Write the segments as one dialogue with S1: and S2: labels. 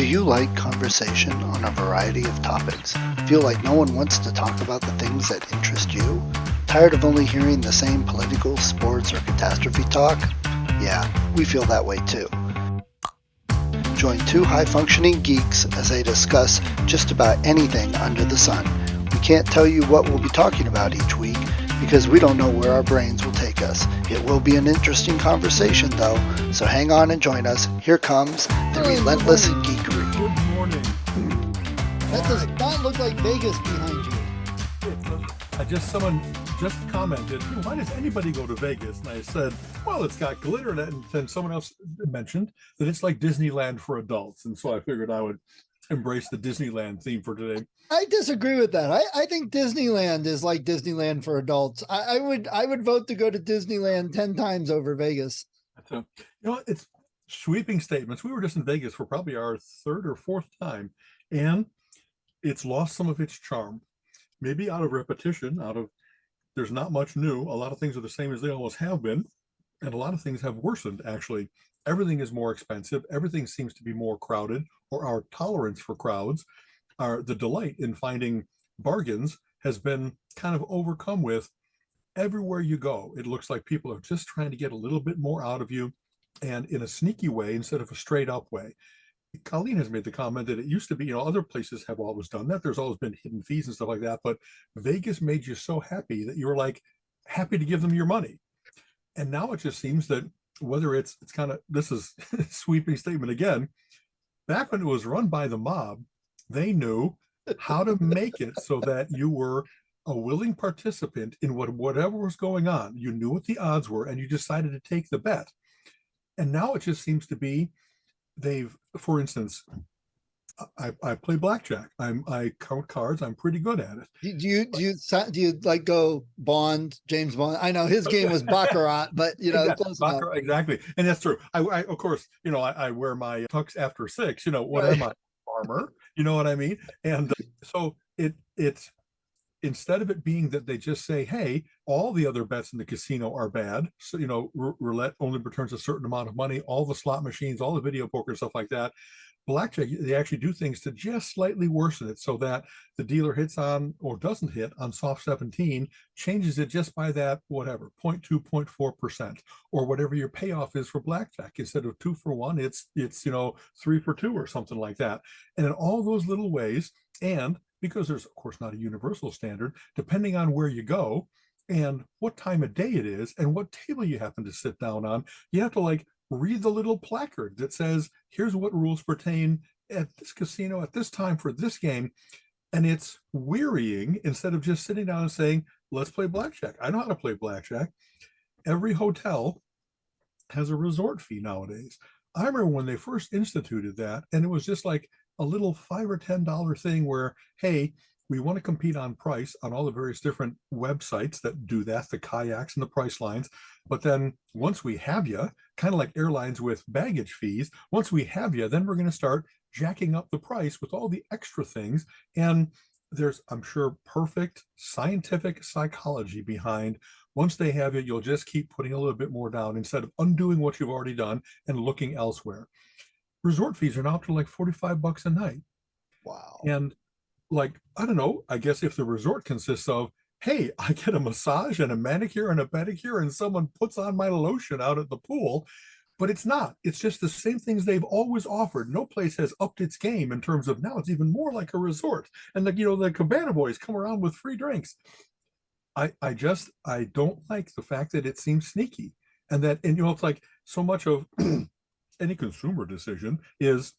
S1: Do you like conversation on a variety of topics? Feel like no one wants to talk about the things that interest you? Tired of only hearing the same political, sports, or catastrophe talk? Yeah, we feel that way too. Join two high-functioning geeks as they discuss just about anything under the sun. We can't tell you what we'll be talking about each week because we don't know where our brains will take us. It will be an interesting conversation though, so hang on and join us. Here comes the Relentless Geekery.
S2: Good morning.
S3: That does not look like Vegas behind you.
S2: Someone just commented, why does anybody go to Vegas? And I said, well, it's got glitter in it. And then someone else mentioned that it's like Disneyland for adults. And so I figured I would embrace the Disneyland theme for today.
S3: I disagree with that. I think Disneyland is like Disneyland for adults. I would vote to go to Disneyland 10 times over Vegas.
S2: So, it's sweeping statements. We were just in Vegas for probably our third or fourth time, and it's lost some of its charm. Maybe out of repetition, there's not much new. A lot of things are the same as they always have been, and a lot of things have worsened, actually. Everything is more expensive. Everything seems to be more crowded, or our tolerance for crowds, the delight in finding bargains has been kind of overcome with everywhere you go. It looks like people are just trying to get a little bit more out of you, and in a sneaky way instead of a straight up way. Colleen has made the comment that it used to be, other places have always done that. There's always been hidden fees and stuff like that, but Vegas made you so happy that you were like happy to give them your money. And now it just seems that whether it's kind of, this is a sweeping statement again, back when it was run by the mob, they knew how to make it so that you were a willing participant in whatever was going on. You knew what the odds were and you decided to take the bet. And now it just seems to be for instance, I play blackjack. I count cards. I'm pretty good at it.
S3: Do you like go James Bond? I know his game was Baccarat, but close enough.
S2: Exactly, and that's true. I of course, I wear my tux after 6. What
S3: Right.
S2: am I, farmer? You know what I mean? And so it's instead of it being that they just say, hey, all the other bets in the casino are bad. So, roulette only returns a certain amount of money, all the slot machines, all the video poker, stuff like that. Blackjack, they actually do things to just slightly worsen it so that the dealer hits on or doesn't hit on soft 17, changes it just by that, whatever, 0.2, 0.4%, or whatever your payoff is for blackjack. Instead of 2 for 1, it's 3 for 2 or something like that. And in all those little ways, and because there's, of course, not a universal standard, depending on where you go and what time of day it is and what table you happen to sit down on, you have to read the little placard that says, here's what rules pertain at this casino at this time for this game. And it's wearying instead of just sitting down and saying, let's play blackjack. I know how to play blackjack. Every hotel has a resort fee nowadays. I remember when they first instituted that, and it was just like a little $5 or $10 thing where, hey, we want to compete on price on all the various different websites that do that, the kayaks and the price lines. But then once we have you, kind of like airlines with baggage fees, once we have you, then we're going to start jacking up the price with all the extra things. And there's, I'm sure, perfect scientific psychology behind. Once they have you, you'll just keep putting a little bit more down instead of undoing what you've already done and looking elsewhere. Resort fees are now up to like $45 a night.
S3: Wow.
S2: And I don't know, I guess if the resort consists of, hey, I get a massage and a manicure and a pedicure and someone puts on my lotion out at the pool, but it's not. It's just the same things they've always offered. No place has upped its game in terms of now it's even more like a resort. And the Cabana Boys come around with free drinks. I don't like the fact that it seems sneaky and it's like so much of any consumer decision is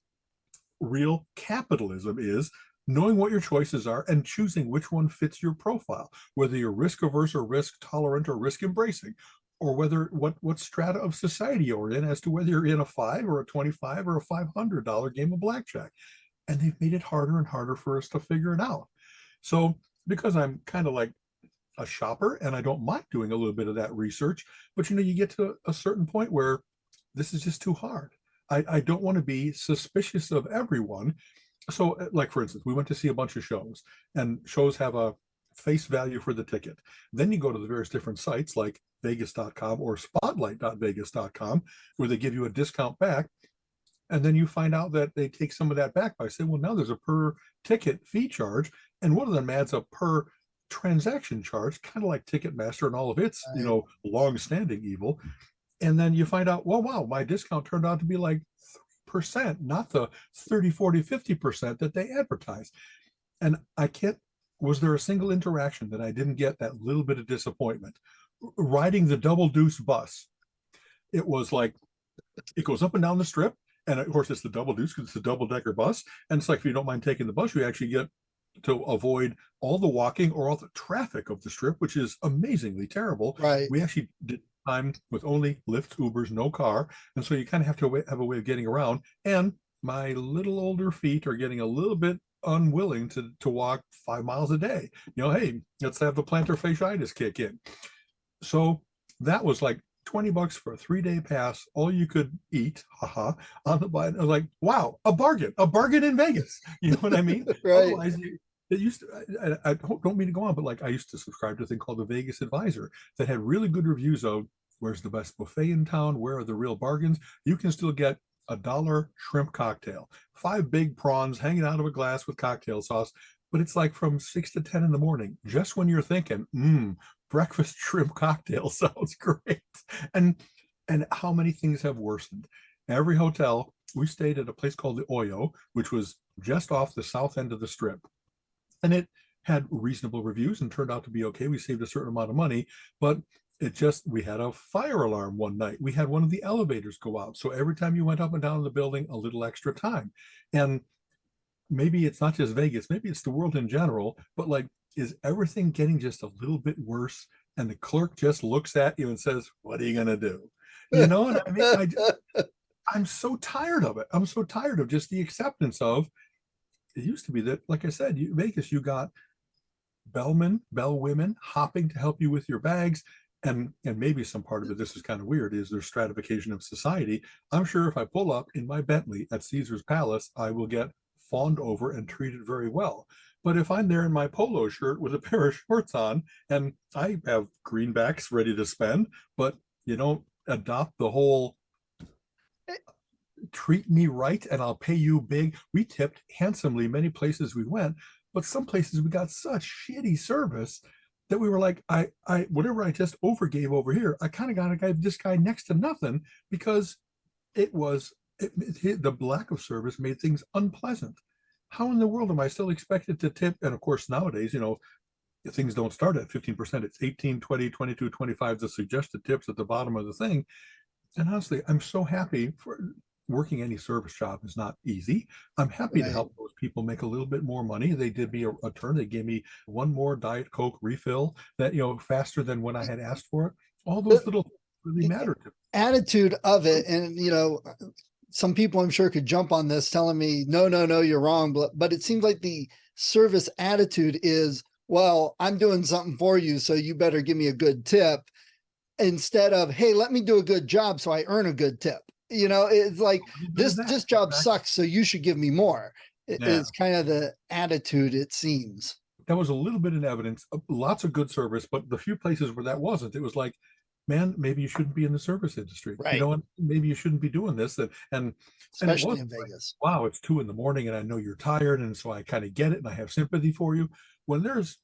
S2: real capitalism is knowing what your choices are and choosing which one fits your profile, whether you're risk averse or risk tolerant or risk embracing, or whether what strata of society you're in as to whether you're in a $5 or a $25 or a $500 game of blackjack. And they've made it harder and harder for us to figure it out. So because I'm kind of like a shopper and I don't mind doing a little bit of that research, but you get to a certain point where this is just too hard. I don't want to be suspicious of everyone. So for instance, we went to see a bunch of shows and shows have a face value for the ticket. Then you go to the various different sites like Vegas.com or Spotlight.Vegas.com where they give you a discount back. And then you find out that they take some of that back by saying, well, now there's a per ticket fee charge. And one of them adds a per transaction charge, kind of like Ticketmaster and all of its, long-standing evil. And then you find out, well, wow, my discount turned out to be like 3%, not the 30, 40, 50% that they advertise. And was there a single interaction that I didn't get that little bit of disappointment? Riding the Double Deuce bus. It was like, it goes up and down the strip. And of course, it's the Double Deuce because it's a double-decker bus. And it's like, if you don't mind taking the bus, you actually get to avoid all the walking or all the traffic of the strip, which is amazingly terrible.
S3: Right.
S2: We actually did time with only Lyft, Ubers, no car. And so you kind of have to have a way of getting around. And my little older feet are getting a little bit unwilling to walk 5 miles a day. Hey, let's have the plantar fasciitis kick in. So that was like $20 for a 3-day pass, all you could eat, on the bike. I was like, wow, a bargain in Vegas. You know what I mean?
S3: Right.
S2: Otherwise, it used to, I don't mean to go on, but like I used to subscribe to a thing called the Vegas Advisor that had really good reviews of where's the best buffet in town, where are the real bargains. You can still get $1 shrimp cocktail, 5 big prawns hanging out of a glass with cocktail sauce, but it's like from 6 to 10 in the morning, just when you're thinking, breakfast shrimp cocktail sounds great. And how many things have worsened. Every hotel, we stayed at a place called the Oyo, which was just off the south end of the strip. And it had reasonable reviews and turned out to be okay. We saved a certain amount of money, but we had a fire alarm one night. We had one of the elevators go out. So every time you went up and down the building, a little extra time. And maybe it's not just Vegas, maybe it's the world in general, but like, is everything getting just a little bit worse? And the clerk just looks at you and says, what are you going to do? You know what I mean? I'm so tired of it. I'm so tired of just the acceptance of, it used to be that, like I said, Vegas, you got bellwomen hopping to help you with your bags. And maybe some part of it, this is kind of weird, is there's stratification of society. I'm sure if I pull up in my Bentley at Caesar's Palace, I will get fawned over and treated very well. But if I'm there in my polo shirt with a pair of shorts on and I have greenbacks ready to spend, but you don't adopt the whole treat me right and I'll pay you big. We tipped handsomely many places we went, but some places we got such shitty service that we were like, I whatever I just overgave over here, I kind of got this guy next to nothing because the lack of service made things unpleasant. How in the world am I still expected to tip? And of course, nowadays, things don't start at 15%. It's 18, 20, 22, 25, the suggested tips at the bottom of the thing. And honestly, I'm so happy for working any service job is not easy. I'm happy to help those people make a little bit more money. They did me a turn. They gave me one more Diet Coke refill that, faster than when I had asked for it. All those little things really matter to me.
S3: Attitude of it. And, some people I'm sure could jump on this telling me, no, you're wrong. But it seems like the service attitude is, well, I'm doing something for you, so you better give me a good tip, instead of, hey, let me do a good job so I earn a good tip. It's like this job sucks, so you should give me more. It's kind of the attitude, it seems.
S2: That was a little bit in evidence, lots of good service, but the few places where that wasn't, it was like, man, maybe you shouldn't be in the service industry.
S3: Right.
S2: You know what? Maybe you shouldn't be doing this. And
S3: especially in Vegas.
S2: Like, wow, it's 2 a.m. and I know you're tired. And so I kind of get it. And I have sympathy for you. When there's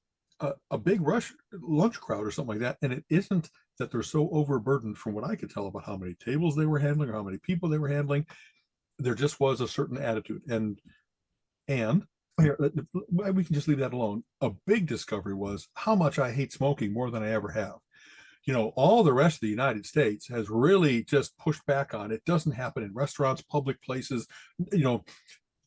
S2: a big rush lunch crowd or something like that, and it isn't that they're so overburdened from what I could tell about how many tables they were handling or how many people they were handling, there just was a certain attitude. And here, we can just leave that alone. A big discovery was how much I hate smoking more than I ever have. All the rest of the United States has really just pushed back on it. Doesn't happen in restaurants, public places.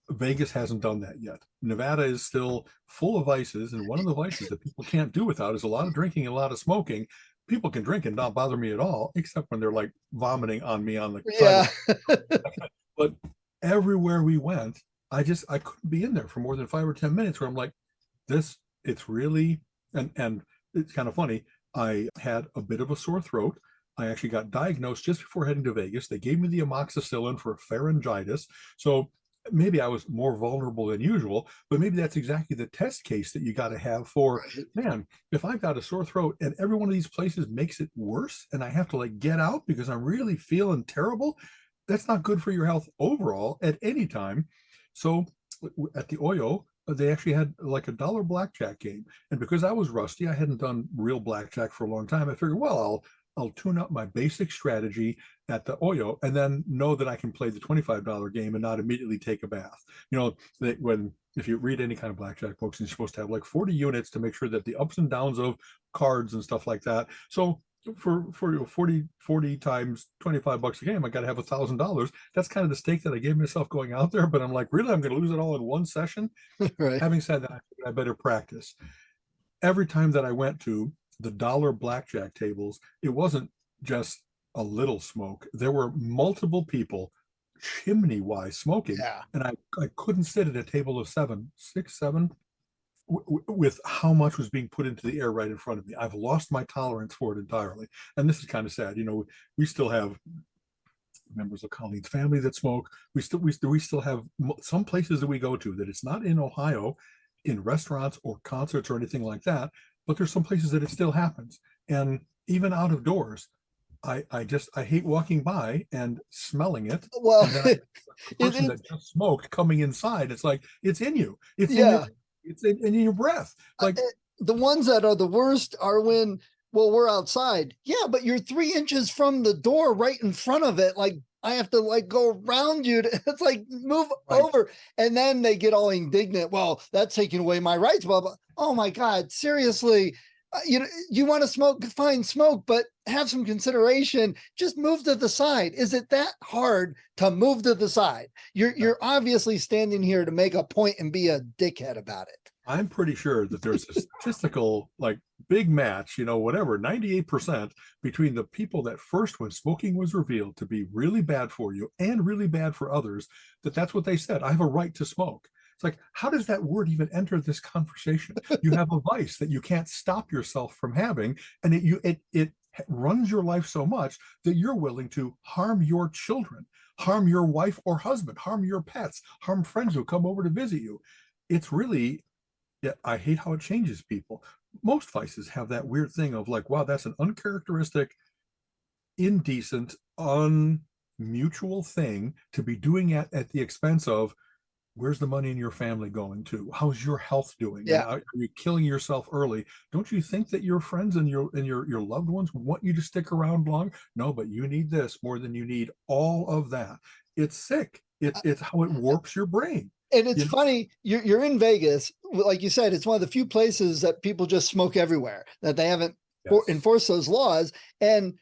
S2: Vegas hasn't done that yet. Nevada is still full of vices. And one of the vices that people can't do without is a lot of drinking and a lot of smoking. People can drink and not bother me at all, except when they're like vomiting on me on the sidewalk. But everywhere we went, I couldn't be in there for more than 5 or 10 minutes where I'm like, it's really, and it's kind of funny. I had a bit of a sore throat. I actually got diagnosed just before heading to Vegas. They gave me the amoxicillin for pharyngitis. So maybe I was more vulnerable than usual, but maybe that's exactly the test case that you got to have for, man, if I've got a sore throat and every one of these places makes it worse and I have to like get out because I'm really feeling terrible, that's not good for your health overall at any time. So at the Oyo, they actually had like a dollar blackjack game. And because I was rusty, I hadn't done real blackjack for a long time. I figured, well, I'll tune up my basic strategy at the Oyo and then know that I can play the $25 game and not immediately take a bath. You know, when if you read any kind of blackjack books, you're supposed to have like 40 units to make sure that the ups and downs of cards and stuff like that. So for 40 times $25 a game, I got to have $1,000. That's kind of the stake that I gave myself going out there. But I'm like, really, I'm going to lose it all in one session.
S3: Right.
S2: Having said that, I better practice. Every time that I went to the dollar blackjack tables, it wasn't just a little smoke. There were multiple people chimney wise smoking,
S3: Yeah.
S2: and I couldn't sit at a table of six, seven, with how much was being put into the air right in front of me. I've lost my tolerance for it entirely. And this is kind of sad. You know, we still have members of Colleen's family that smoke. We still have some places that we go to that it's not in Ohio, in restaurants or concerts or anything like that, but there's some places that it still happens. And even out of doors, I hate walking by and smelling it.
S3: Well,
S2: And then the person that just smoked coming inside, it's like it's in you. It's in
S3: yeah.
S2: your, it's in your breath. Like
S3: The ones that are the worst are when, well, we're outside. Yeah, but you're 3 inches from the door right in front of it. Like I have to like go around you. It's like move over. And then they get all indignant. Well, that's taking away my rights. Blah, blah. Oh my God, seriously. You know, you want to smoke, fine, smoke, but have some consideration. Just move to the side. Is it that hard to move to the side? You're obviously standing here to make a point and be a dickhead about it.
S2: I'm pretty sure that there's a statistical like big match, you know, whatever, 98% between the people that first, when smoking was revealed to be really bad for you and really bad for others, that's what they said. I have a right to smoke. It's like, how does that word even enter this conversation? You have a vice that you can't stop yourself from having, and it runs your life so much that you're willing to harm your children, harm your wife or husband, harm your pets, harm friends who come over to visit you. It's really, yeah, I hate how it changes people. Most vices have that weird thing of like, wow, that's an uncharacteristic, indecent, unmutual thing to be doing at the expense of where's the money in your family going to? How's your health doing?
S3: Yeah.
S2: Are you killing yourself early? Don't you think that your friends and your loved ones want you to stick around long? No, but you need this more than you need all of that. It's sick. It's how it warps your brain.
S3: And it's funny, you're in Vegas, like you said, it's one of the few places that people just smoke everywhere, that they haven't enforced those laws. And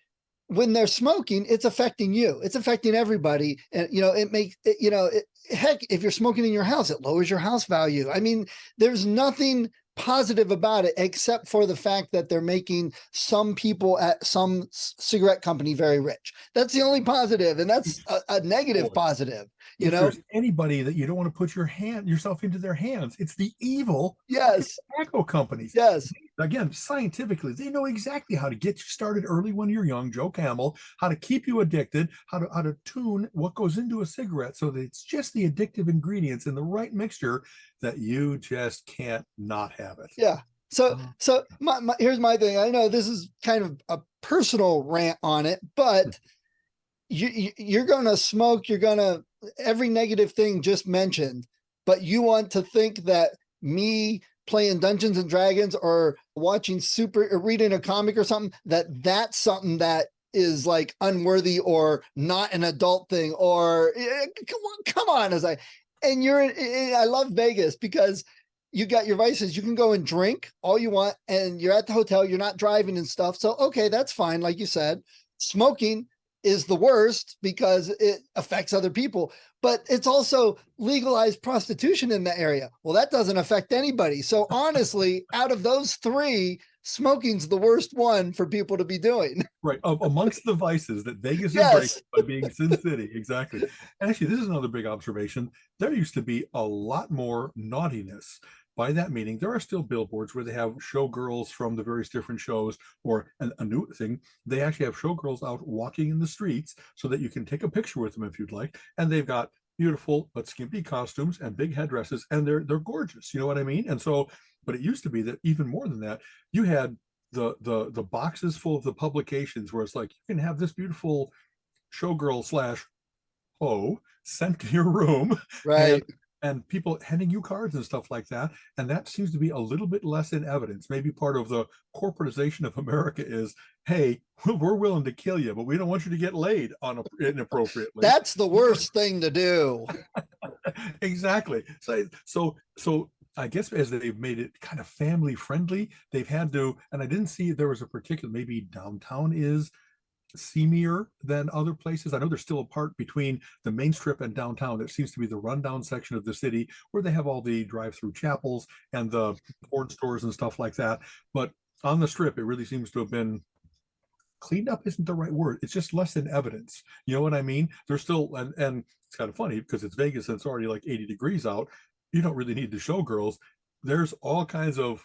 S3: when they're smoking, it's affecting you. It's affecting everybody. And, you know, it makes, you know, heck, if you're smoking in your house, it lowers your house value. I mean, there's nothing positive about it, except for the fact that they're making some people at some cigarette company very rich. That's the only positive. And that's a negative positive.
S2: If there's anybody that you don't want to put yourself into their hands, it's the evil tobacco companies.
S3: Yes.
S2: Again, scientifically, they know exactly how to get you started early when you're young, Joe Camel, how to keep you addicted, how to tune what goes into a cigarette so that it's just the addictive ingredients in the right mixture that you just can't not have it.
S3: Yeah. So here's my thing. I know this is kind of a personal rant on it, but you're going to smoke, you're going to every negative thing just mentioned, but you want to think that me playing Dungeons and Dragons or watching or reading a comic or something, that's something that is like unworthy or not an adult thing, or come on. I love Vegas because you got your vices. You can go and drink all you want and you're at the hotel, you're not driving and stuff. So, okay, that's fine. Like you said, smoking is the worst because it affects other people, but it's also legalized prostitution in the area. Well, that doesn't affect anybody. So honestly, out of those three, smoking's the worst one for people to be doing.
S2: Right. Amongst the vices that Vegas embraces by being Sin City. Exactly. And actually, this is another big observation. There used to be a lot more naughtiness. By that meaning, there are still billboards where they have showgirls from the various different shows, or a new thing, they actually have showgirls out walking in the streets so that you can take a picture with them if you'd like. And they've got beautiful but skimpy costumes and big headdresses, and they're gorgeous. You know what I mean? And so, but it used to be that even more than that, you had the boxes full of the publications where it's like, you can have this beautiful showgirl po sent to your room, and
S3: Right.
S2: people handing you cards and stuff like that. And that seems to be a little bit less in evidence. Maybe part of the corporatization of America is, hey, we're willing to kill you, but we don't want you to get laid inappropriately.
S3: That's the worst thing to do.
S2: Exactly. So I guess as they've made it kind of family friendly, they've had to, and I didn't see there was a particular, maybe downtown is seamier than other places. I know there's still a part between the main strip and downtown that seems to be the rundown section of the city where they have all the drive-through chapels and the porn stores and stuff like that. But on the strip, it really seems to have been cleaned up isn't the right word. It's just less in evidence. You know what I mean? There's still, and it's kind of funny because it's Vegas and it's already like 80 degrees out. You don't really need to show girls. There's all kinds of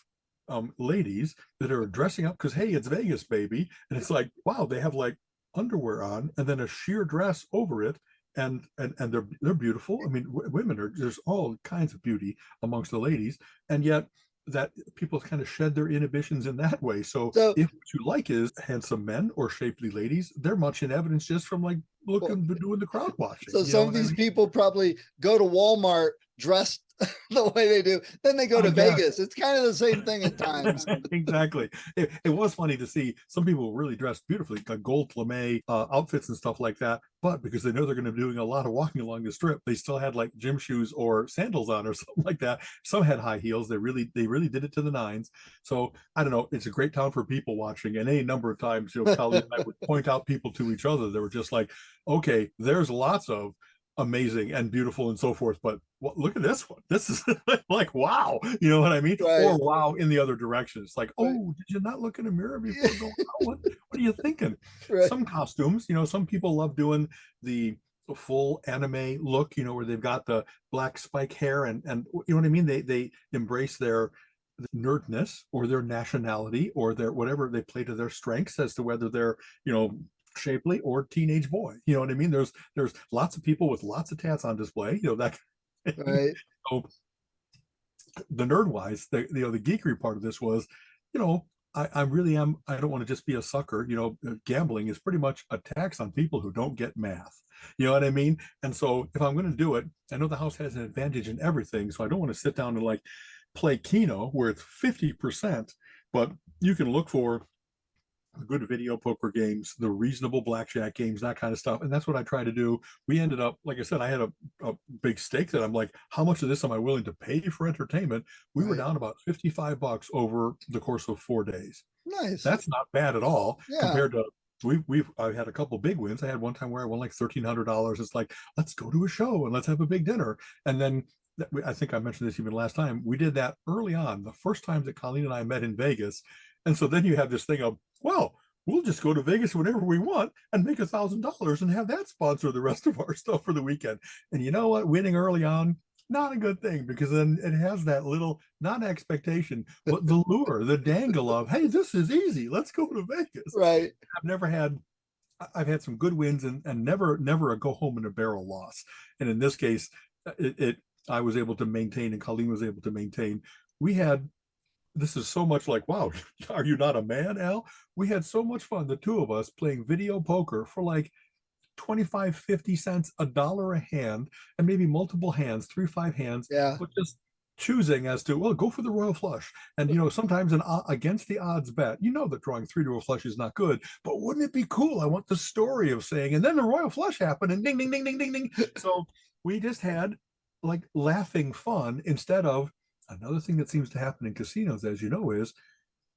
S2: ladies that are dressing up because, hey, it's Vegas, baby. And it's like, wow, they have like underwear on and then a sheer dress over it. And they're beautiful. I mean, women are, there's all kinds of beauty amongst the ladies. And yet that people kind of shed their inhibitions in that way. So
S3: So,
S2: if what you like is handsome men or shapely ladies, they're much in evidence just from like looking, doing the crowd watching.
S3: so some of these people probably go to Walmart dressed the way they do. Then they go to Vegas. It's kind of the same thing at times.
S2: Exactly. It was funny to see some people really dressed beautifully, got gold lame outfits and stuff like that. But because they know they're going to be doing a lot of walking along the strip, they still had like gym shoes or sandals on or something like that. Some had high heels. They really did it to the nines. So I don't know. It's a great town for people watching. And any number of times, Colleen and I would point out people to each other. They were just like, okay, there's lots of amazing and beautiful and so forth, but look at this one. This is like wow, you know what I mean?
S3: Right.
S2: Or wow in the other direction. It's like, oh, did you not look in a mirror before going out? What are you thinking?
S3: Right.
S2: Some costumes, some people love doing the full anime look, where they've got the black spike hair and you know what I mean? They embrace their nerdness or their nationality or their whatever, they play to their strengths as to whether they're shapely or teenage boy. You know what I mean? There's lots of people with lots of tats on display. That.
S3: Right.
S2: So the nerd wise, the geekery part of this was, I really am. I don't want to just be a sucker. Gambling is pretty much a tax on people who don't get math. You know what I mean? And so if I'm going to do it, I know the house has an advantage in everything. So I don't want to sit down and like play Keno where it's 50%, but you can look for good video poker games, the reasonable blackjack games, that kind of stuff. And that's what I try to do. We ended up, like I said, I had a big stake that I'm like, how much of this am I willing to pay for entertainment? We were down about $55 over the course of 4 days.
S3: Nice.
S2: That's not bad at all
S3: Yeah.
S2: compared to I've had a couple big wins. I had one time where I won like $1,300. It's like, let's go to a show and let's have a big dinner. And then I think I mentioned this even last time. We did that early on, the first time that Colleen and I met in Vegas. And so then you have this thing of, well, we'll just go to Vegas whenever we want and make $1,000 and have that sponsor the rest of our stuff for the weekend. And you know what? Winning early on, not a good thing because then it has that little, not expectation, but the lure, the dangle of, hey, this is easy. Let's go to Vegas.
S3: Right.
S2: I've had some good wins and never a go home in a barrel loss. And in this case, I was able to maintain and Colleen was able to maintain. This is so much like, wow, are you not a man, Al? We had so much fun, the two of us, playing video poker for like 25, 50 cents, $1 a hand, and maybe multiple hands, 3-5 hands, but just choosing as to, well, go for the royal flush. And, sometimes against the odds bet, that drawing 3 to a flush is not good, but wouldn't it be cool? I want the story of saying, and then the royal flush happened and ding, ding, ding, ding, ding, ding. So we just had like laughing fun instead of, another thing that seems to happen in casinos, as you know, is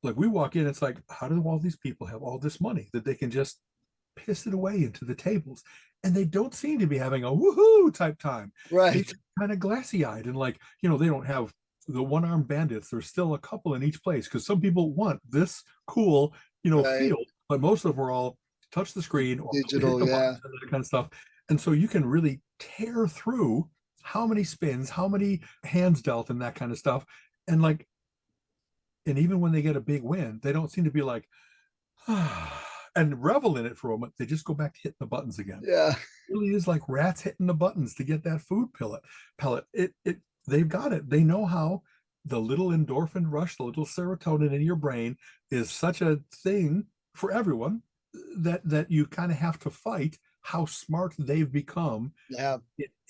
S2: like we walk in, it's like, how do all these people have all this money that they can just piss it away into the tables? And they don't seem to be having a woohoo type time.
S3: Right.
S2: They're kind of glassy eyed and like, they don't have the one-armed bandits. There's still a couple in each place because some people want this cool, feel, but most of them are all touch the screen or
S3: digital,
S2: and that kind of stuff. And so you can really tear through how many spins, how many hands dealt, and that kind of stuff. And even when they get a big win, they don't seem to be like, and revel in it for a moment. They just go back to hitting the buttons again.
S3: Yeah.
S2: It really is like rats hitting the buttons to get that food pellet. They've got it. They know how the little endorphin rush, the little serotonin in your brain is such a thing for everyone that you kind of have to fight how smart they've become
S3: Yeah.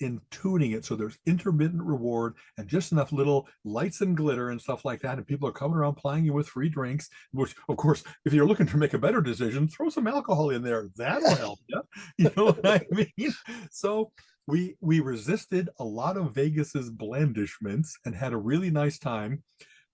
S2: in tuning it so there's intermittent reward and just enough little lights and glitter and stuff like that, and people are coming around plying you with free drinks, which of course if you're looking to make a better decision, throw some alcohol in there, that'll help you. You know what I mean? So we resisted a lot of Vegas's blandishments and had a really nice time.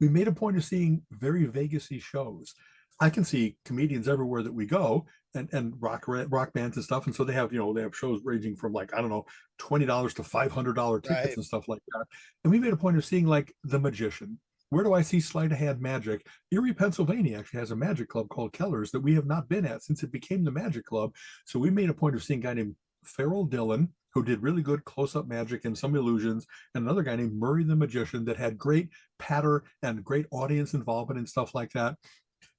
S2: We made a point of seeing very Vegasy shows. I can see comedians everywhere that we go, and rock bands and stuff. And so they have, they have shows ranging from, like, I don't know, $20 to $500 tickets
S3: Right.
S2: and stuff like that. And we made a point of seeing, like, The Magician. Where do I see sleight of hand magic? Erie, Pennsylvania actually has a magic club called Keller's that we have not been at since it became the Magic Club. So we made a point of seeing a guy named Farrell Dillon, who did really good close-up magic and some illusions, and another guy named Murray the Magician that had great patter and great audience involvement and stuff like that.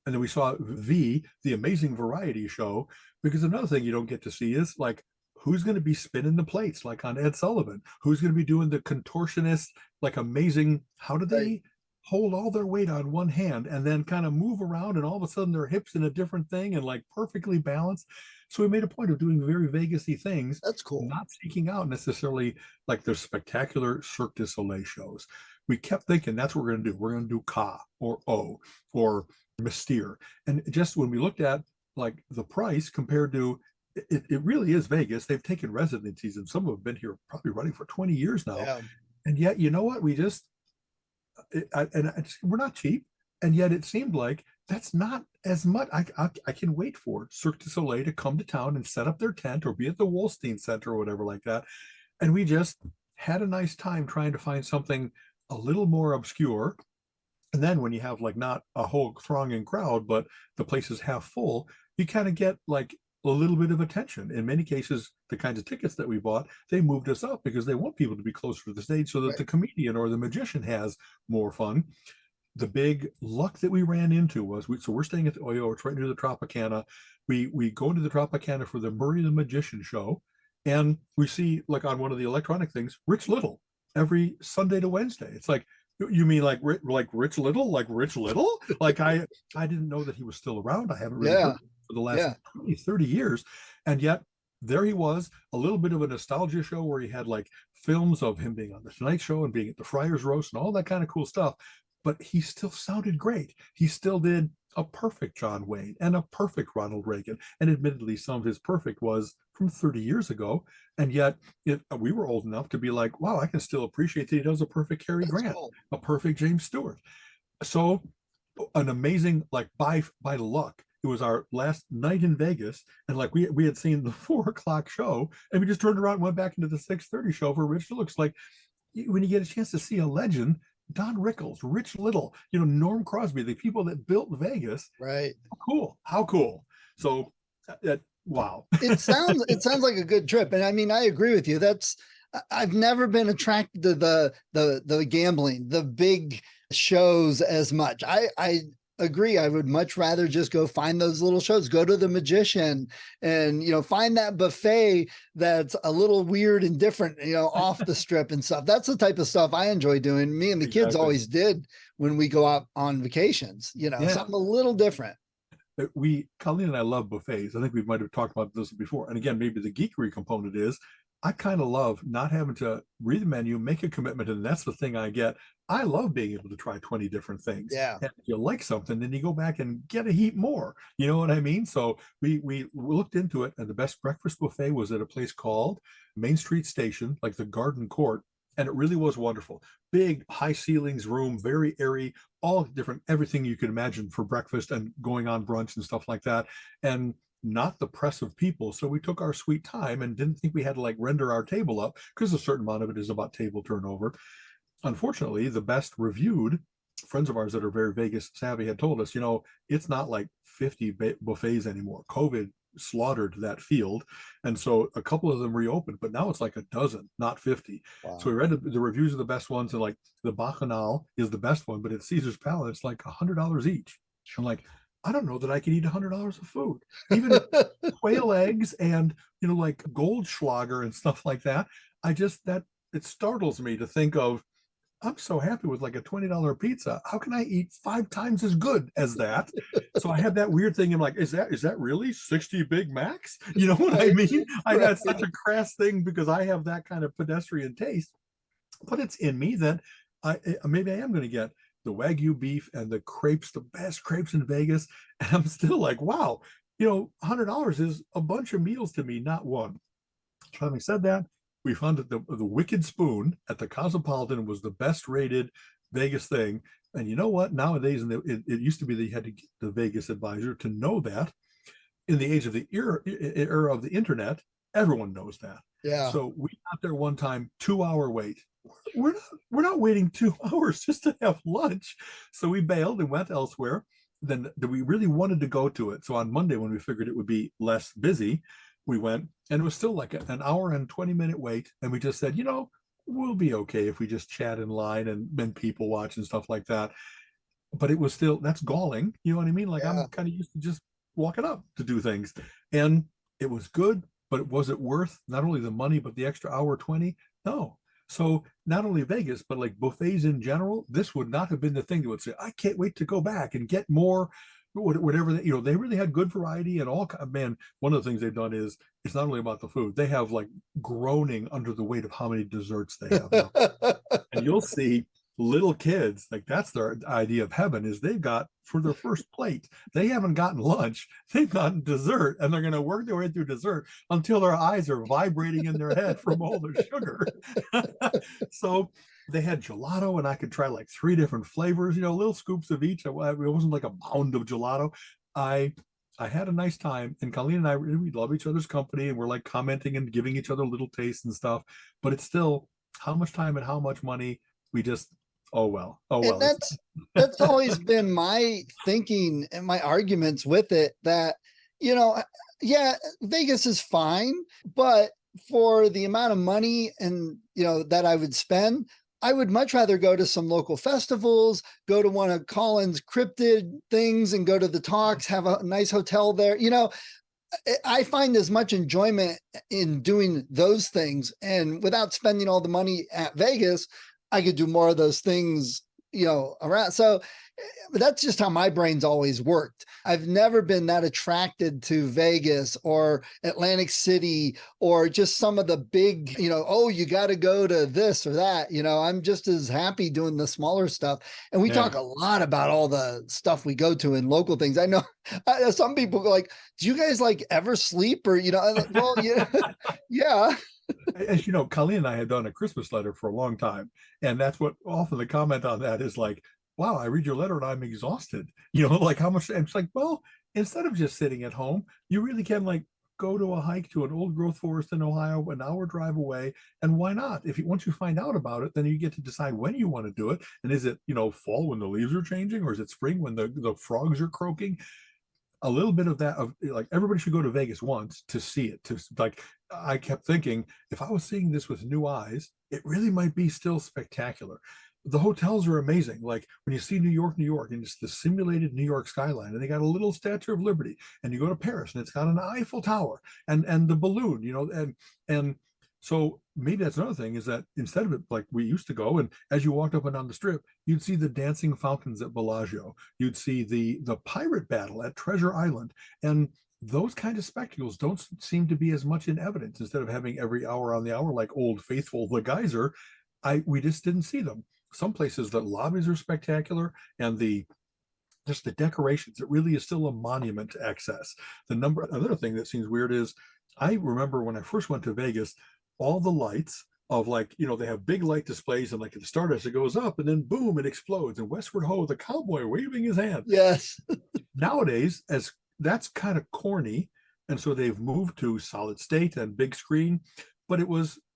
S2: And then we saw the amazing variety show, because another thing you don't get to see is, like, who's going to be spinning the plates, like on Ed Sullivan, who's going to be doing the contortionist, like, amazing, how do they
S3: Right.
S2: hold all their weight on one hand and then kind of move around, and all of a sudden their hips in a different thing and, like, perfectly balanced. So we made a point of doing very Vegasy things,
S3: That's cool.
S2: not seeking out necessarily like the spectacular Cirque du Soleil shows. We kept thinking that's what we're going to do. We're going to do Ka or O or Mystere. And just when we looked at, like, the price compared to it really is Vegas. They've taken residencies, and some have been here probably running for 20 years now.
S3: Yeah.
S2: And yet, you know what? We just, we're not cheap. And yet it seemed like that's not as much. I can wait for Cirque du Soleil to come to town and set up their tent or be at the Wolstein Center or whatever like that. And we just had a nice time trying to find something a little more obscure. And then when you have, like, not a whole thronging crowd, but the place is half full, you kind of get, like, a little bit of attention. In many cases, the kinds of tickets that we bought, they moved us up because they want people to be closer to the stage so that
S3: Right.
S2: the comedian or the magician has more fun. The big luck that we ran into was, so we're staying at the Oyo, it's right near the Tropicana. We go into the Tropicana for the Murray the Magician show, and we see, like, on one of the electronic things, Rich Little every Sunday to Wednesday. It's like, you mean like Rich Little, like Rich Little? Like, I didn't know that he was still around. I haven't really
S3: Yeah.
S2: heard for the last
S3: Yeah.
S2: 20, 30 years. And yet there he was, a little bit of a nostalgia show where he had, like, films of him being on the Tonight Show and being at the Friars Roast and all that kind of cool stuff. But he still sounded great. He still did a perfect John Wayne and a perfect Ronald Reagan. And admittedly, some of his perfect was from 30 years ago. And yet we were old enough to be like, wow, I can still appreciate that he does a perfect Cary
S3: That's
S2: Grant,
S3: cool.
S2: a perfect James Stewart. So an amazing, like, by luck, it was our last night in Vegas, and, like, we had seen the 4 o'clock show, and we just turned around and went back into the 6:30 show for Rich. It looks like, when you get a chance to see a legend, Don Rickles, Rich Little, Norm Crosby, the people that built Vegas.
S3: Right.
S2: How cool. So wow.
S3: It sounds like a good trip. And I mean, I agree with you. I've never been attracted to the gambling, the big shows as much. I agree. I would much rather just go find those little shows, go to the Magician, and find that buffet that's a little weird and different, off the strip and stuff. That's the type of stuff I enjoy doing. Me and the kids
S2: Exactly.
S3: always did when we go out on vacations,
S2: Yeah.
S3: something a little different.
S2: Colleen and I love buffets. I think we might have talked about this before. And again, maybe the geekery component is, I kind of love not having to read the menu, make a commitment, and that's the thing I get. I love being able to try 20 different things.
S3: Yeah.
S2: And if you like something, then you go back and get a heap more. You know what I mean? So we looked into it, and the best breakfast buffet was at a place called Main Street Station, like the Garden Court. And it really was wonderful. Big, high ceilings room, very airy, all different, everything you could imagine for breakfast and going on brunch and stuff like that. And not the press of people. So we took our sweet time and didn't think we had to, like, render our table up, because a certain amount of it is about table turnover. Unfortunately, the best reviewed friends of ours that are very Vegas savvy had told us, it's not like 50 buffets anymore. COVID slaughtered that field. And so a couple of them reopened, but now it's like a dozen, not 50.
S3: Wow.
S2: So we read the reviews of the best ones, and, like, the Bacchanal is the best one, but at Caesar's Palace, it's like $100 each. I'm like, I don't know that I could eat $100 of food, even quail eggs and, like, Goldschlager and stuff like that. It startles me to think of, I'm so happy with like a $20 pizza. How can I eat 5 times as good as that? So I have that weird thing. I'm like, is that really 60 Big Macs? You know what I
S3: Right.
S2: mean? I
S3: Right.
S2: got such a crass thing because I have that kind of pedestrian taste, but it's in me that maybe I am going to get the Wagyu beef and the crepes, the best crepes in Vegas. And I'm still like, wow, $100 is a bunch of meals to me, not one. Having said that, we found that the Wicked Spoon at the Cosmopolitan was the best rated Vegas thing. And you know what? Nowadays, it used to be that you had to get the Vegas advisor to know that. In the age of the era of the internet, everyone knows that.
S3: Yeah.
S2: So we got there one time, 2 hour wait. We're not waiting 2 hours just to have lunch. So we bailed and went elsewhere. Then we really wanted to go to it. So on Monday, when we figured it would be less busy, we went, and it was still like an hour and 20-minute wait. And we just said, we'll be okay if we just chat in line and people watch and stuff like that. But it was still, that's galling. You know what I mean? Like
S3: Yeah.
S2: I'm kind of used to just walking up to do things. And it was good, but was it worth not only the money, but the extra hour 20? No. So not only Vegas, but like buffets in general, this would not have been the thing that would say, I can't wait to go back and get more, whatever that, they really had good variety and all. Man, one of the things they've done is it's not only about the food. They have like groaning under the weight of how many desserts they have now. And you'll see little kids, like that's their idea of heaven, is they've got for their first plate, they haven't gotten lunch, they've gotten dessert, and they're going to work their way through dessert until their eyes are vibrating in their head from all the sugar. So they had gelato, and I could try like 3 different flavors, little scoops of each. It wasn't like a pound of gelato. I had a nice time, and Colleen and I, we love each other's company, and we're like commenting and giving each other little tastes and stuff. But it's still how much time and how much money. We just, oh well.
S3: And that's always been my thinking and my arguments with it, that, yeah, Vegas is fine, but for the amount of money and, that I would spend, I would much rather go to some local festivals, go to one of Colin's cryptid things and go to the talks, have a nice hotel there. I find as much enjoyment in doing those things, and without spending all the money at Vegas, I could do more of those things, around. So that's just how my brain's always worked. I've never been that attracted to Vegas or Atlantic City or just some of the big, oh, you got to go to this or that. I'm just as happy doing the smaller stuff. And we talk a lot about all the stuff we go to in local things. I know some people go like, do you guys like ever sleep or, well, yeah, yeah.
S2: As you know, Colleen and I had done a Christmas letter for a long time. And that's what often the comment on that is like, wow, I read your letter and I'm exhausted. Like how much, it's like, well, instead of just sitting at home, you really can like go to a hike to an old growth forest in Ohio, an hour drive away. And why not? Once you find out about it, then you get to decide when you want to do it. And is it, fall when the leaves are changing, or is it spring when the frogs are croaking? A little bit of that, of like everybody should go to Vegas once to see it. To like, I kept thinking, if I was seeing this with new eyes, it really might be still spectacular. The hotels are amazing. Like when you see New York, and it's the simulated New York skyline, and they got a little Statue of Liberty, and you go to Paris, and it's got an Eiffel Tower and the balloon, and so maybe that's another thing, is that instead of it like we used to go, and as you walked up and down the strip, you'd see the dancing fountains at Bellagio, you'd see the pirate battle at Treasure Island, and those kind of spectacles don't seem to be as much in evidence. Instead of having every hour on the hour like Old Faithful, the geyser, we just didn't see them. Some places the lobbies are spectacular, and just the decorations, it really is still a monument to excess. Another thing that seems weird is, I remember when I first went to Vegas, all the lights of like, they have big light displays, and like at the Stardust, it goes up and then boom, it explodes, and Westward Ho, the cowboy waving his hand.
S3: Yes.
S2: Nowadays, as that's kind of corny, and so they've moved to solid state and big screen, but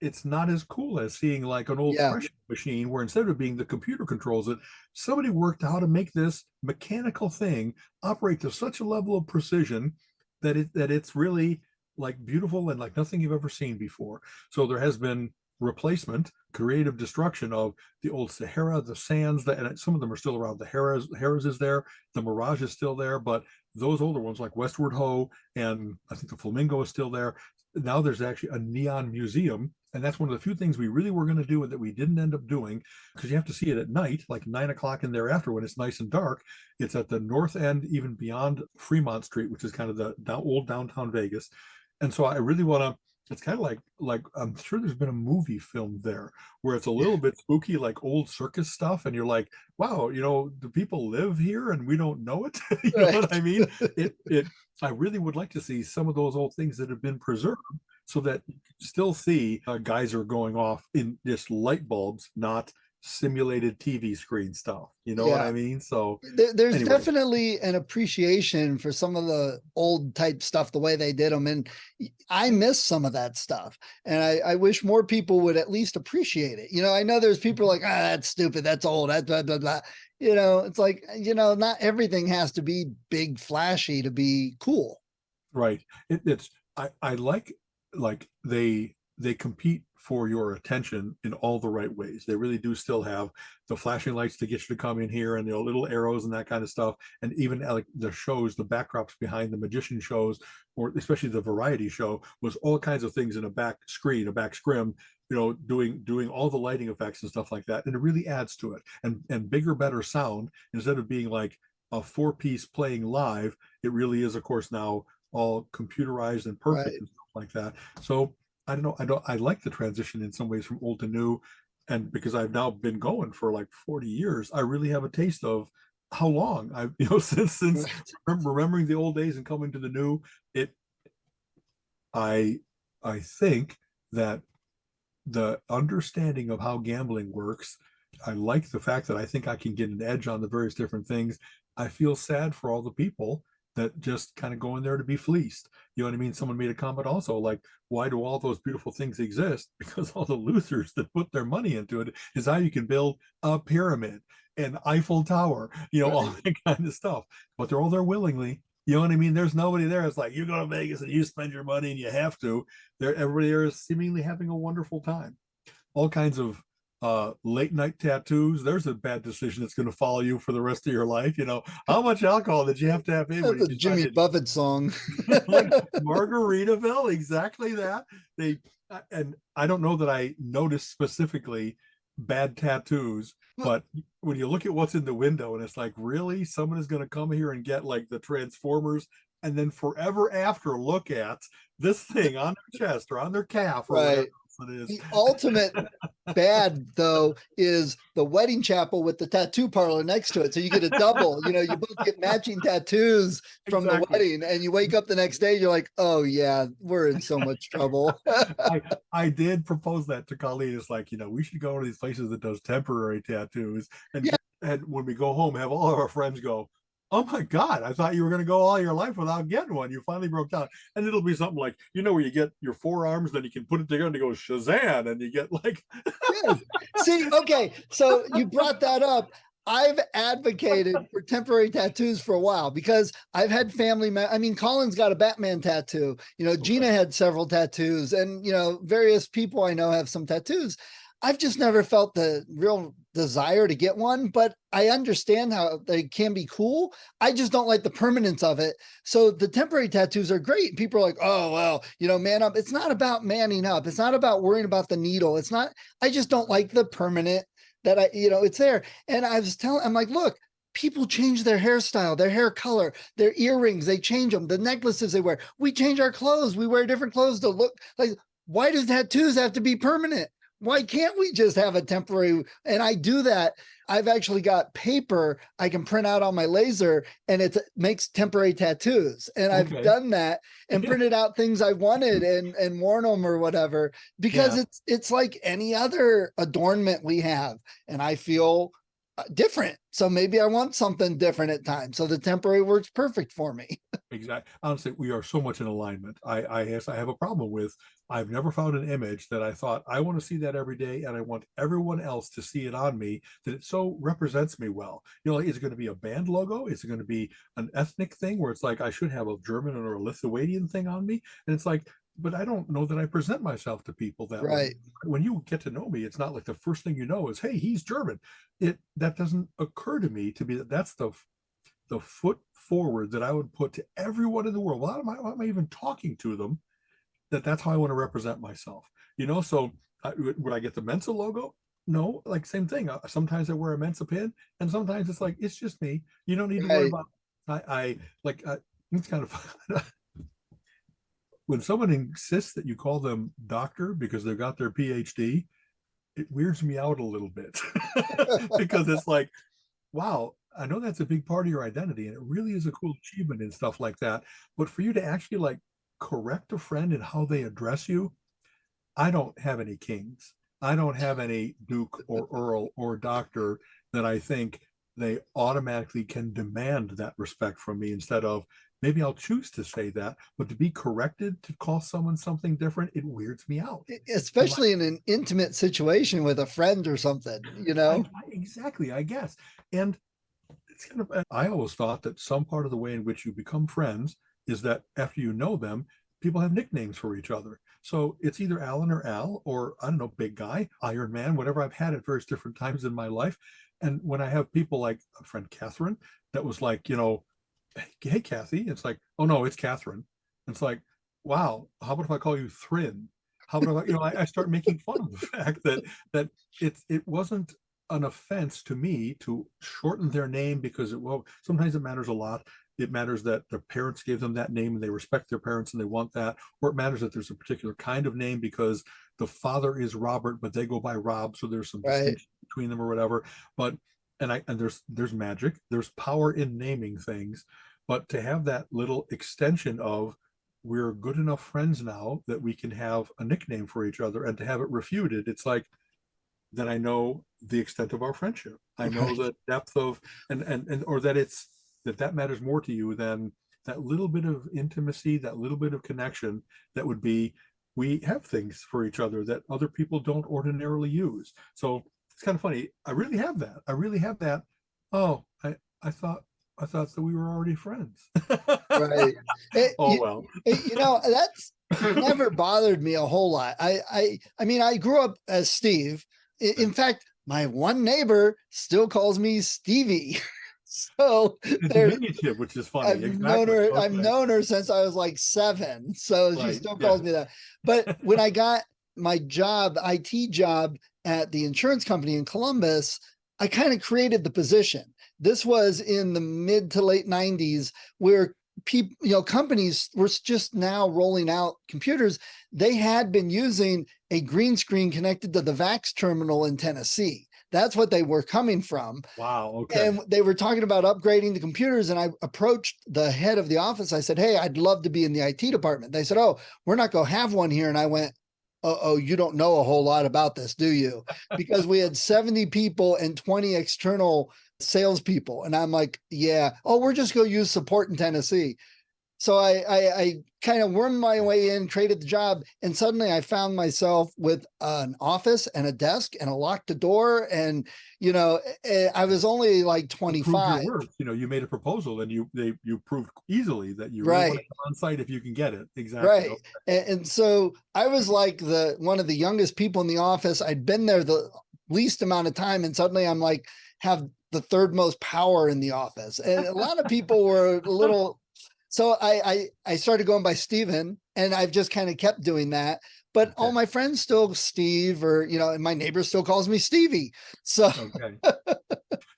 S2: it's not as cool as seeing like an old pressure machine, where instead of being the computer controls it, somebody worked out how to make this mechanical thing operate to such a level of precision that it's really like beautiful and like nothing you've ever seen before. So there has been replacement, creative destruction of the old Sahara, the Sands, and some of them are still around. The Harrah's is there, the Mirage is still there, but those older ones like Westward Ho, and I think the Flamingo is still there. Now there's actually a neon museum And that's one of the few things we really were going to do that we didn't end up doing, because you have to see it at night, like 9 o'clock and thereafter when it's nice and dark. It's at the north end, even beyond Fremont Street, which is kind of the old downtown Vegas. And so I really want to. It's kind of like I'm sure there's been a movie filmed there where it's a little bit spooky, like old circus stuff, and you're like, wow, do people live here and we don't know it? You know what I mean? It. I really would like to see some of those old things that have been preserved, so that you can still see a geyser going off in just light bulbs, not simulated TV screen stuff. You know what I mean? So
S3: there's
S2: anyway.
S3: definitely an appreciation for some of the old type stuff, the way they did them. And I miss some of that stuff. And I wish more people would at least appreciate it. I know there's people like, that's stupid. That's old. That's blah, blah, blah. It's like, not everything has to be big, flashy to be cool.
S2: Right. I like they compete for your attention in all the right ways. They really do still have the flashing lights to get you to come in here, and little arrows and that kind of stuff. And even like the shows, the backdrops behind the magician shows, or especially the variety show, was all kinds of things in a back screen, a back scrim, doing all the lighting effects and stuff like that. And it really adds to it. And bigger, better sound, instead of being like a 4-piece playing live, it really is, of course, now all computerized and perfect and stuff like that. So I don't know. I like the transition in some ways from old to new. And because I've now been going for like 40 years, I really have a taste of how long I've, since remembering the old days and coming to the new. I think that the understanding of how gambling works, I like the fact that I think I can get an edge on the various different things. I feel sad for all the people that just kind of go in there to be fleeced. You know what I mean? Someone made a comment also, like, why do all those beautiful things exist? Because all the losers that put their money into it is how you can build a pyramid, an Eiffel Tower, all that kind of stuff. But they're all there willingly. You know what I mean? There's nobody there. It's like, you go to Vegas and you spend your money and you have to. Everybody there is seemingly having a wonderful time. All kinds of late night tattoos. There's a bad decision that's going to follow you for the rest of your life. How much alcohol did you have to have in?
S3: That's a Jimmy Buffett song.
S2: Like Margaritaville, exactly that. And I don't know that I noticed specifically bad tattoos, but when you look at what's in the window and it's like, really, someone is going to come here and get like the Transformers and then forever after look at this thing on their chest or on their calf or whatever it is.
S3: The ultimate bad, though, is the wedding chapel with the tattoo parlor next to it. So you get a double, you both get matching tattoos from the wedding, and you wake up the next day, you're like, oh yeah, we're in so much trouble.
S2: I did propose that to Colleen. It's like, we should go to these places that does temporary tattoos. And when we go home, have all of our friends go, oh my God, I thought you were going to go all your life without getting one. You finally broke down. And it'll be something like, where you get your forearms, then you can put it together and it goes Shazam, and you get like.
S3: See, okay. So you brought that up. I've advocated for temporary tattoos for a while because I've had family. Colin's got a Batman tattoo. Gina had several tattoos, and, various people I know have some tattoos. I've just never felt the real desire to get one, but I understand how they can be cool. I just don't like the permanence of it. So the temporary tattoos are great. People are like, oh, well, man up. It's not about manning up. It's not about worrying about the needle. I just don't like the permanent that it's there. And I'm like, look, people change their hairstyle, their hair color, their earrings, they change them, the necklaces they wear. We change our clothes. We wear different clothes to look like. Why do tattoos have to be permanent? Why can't we just have a temporary? And I do that. I've actually got paper I can print out on my laser, and it makes temporary tattoos. And I've done that and printed out things I wanted and worn them or whatever, because it's like any other adornment we have. And I feel different. So maybe I want something different at times. So the temporary works perfect for me.
S2: Exactly. Honestly, we are so much in alignment. I have a problem with, I've never found an image that I thought, I want to see that every day, and I want everyone else to see it on me, that it so represents me well. Like, is it going to be a band logo? Is it going to be an ethnic thing where it's like I should have a German or a Lithuanian thing on me? And it's like, but I don't know that I present myself to people that way. When you get to know me, it's not like the first thing you know is, hey, he's German. That doesn't occur to me to be that's the foot forward that I would put to everyone in the world. Why am I even talking to them? That's how I want to represent myself. So would I get the Mensa logo? No, like same thing. Sometimes I wear a Mensa pin, and sometimes it's like it's just me. You don't need to worry
S3: Right.
S2: about. I like it's kind of when someone insists that you call them doctor because they've got their PhD. It weirds me out a little bit because it's like, wow, I know that's a big part of your identity, and it really is a cool achievement and stuff like that. But for you to actually like correct a friend in how they address you, I don't have any kings. I don't have any duke or earl or doctor that I think they automatically can demand that respect from me instead of maybe I'll choose to say that, but to be corrected to call someone something different, it weirds me out.
S3: Especially in an intimate situation with a friend or something,
S2: Exactly, I guess. And it's kind of, I always thought that some part of the way in which you become friends is that after you know them, people have nicknames for each other. So it's either Alan or Al, or I don't know, big guy, Iron Man, whatever I've had at various different times in my life. And when I have people like a friend Catherine, that was like, hey, Kathy, it's like, oh no, it's Catherine. It's like, wow, how about if I call you Thrin? How about if I start making fun of the fact that it wasn't an offense to me to shorten their name because sometimes it matters a lot. It matters that their parents gave them that name and they respect their parents and they want that, or it matters that there's a particular kind of name because the father is Robert but they go by Rob, so there's some
S3: right?
S2: distinction between them or whatever. But and there's magic, there's power in naming things, but to have that little extension of we're good enough friends now that we can have a nickname for each other and to have it refuted, it's like then I know the extent of our friendship. I know
S3: Right.
S2: the depth of and or that that matters more to you than that little bit of intimacy, that little bit of connection that would be we have things for each other that other people don't ordinarily use. So it's kind of funny. I really have that. I really have that. Oh, I thought that we were already friends.
S3: Right.
S2: Oh well.
S3: That's never bothered me a whole lot. I mean, I grew up as Steve. In fact, my one neighbor still calls me Stevie. So
S2: It's
S3: there's
S2: diminutive, which is funny.
S3: I've known
S2: Exactly.
S3: her. I've
S2: Okay.
S3: known her since I was like 7. So she
S2: Right.
S3: still
S2: Yeah.
S3: calls me that. But when I got my job, IT job at the insurance company in Columbus, I kind of created the position. This was in the mid to late 90s where people, companies were just now rolling out computers. They had been using a green screen connected to the VAX terminal in Tennessee. That's what they were coming from.
S2: Wow. Okay.
S3: And they were talking about upgrading the computers. And I approached the head of the office. I said, hey, I'd love to be in the IT department. They said, oh, we're not going to have one here. And I went, oh, you don't know a whole lot about this, do you? Because we had 70 people and 20 external salespeople. And I'm like, yeah. Oh, we're just going to use support in Tennessee. So I kind of wormed my way in, created the job, and suddenly I found myself with an office and a desk and a locked door. And, I was only like
S2: You proved
S3: 25.
S2: your worth. You made a proposal and you proved easily that you really want
S3: Right.
S2: to come on site if you can get it. Exactly.
S3: Right. And so I was like one of the youngest people in the office. I'd been there the least amount of time. And suddenly I'm like, have the third most power in the office. And a lot of people were a little, so I started going by Steven, and I've just kind of kept doing that. But all my friends still Steve, or, and my neighbor still calls me Stevie. So
S2: Okay.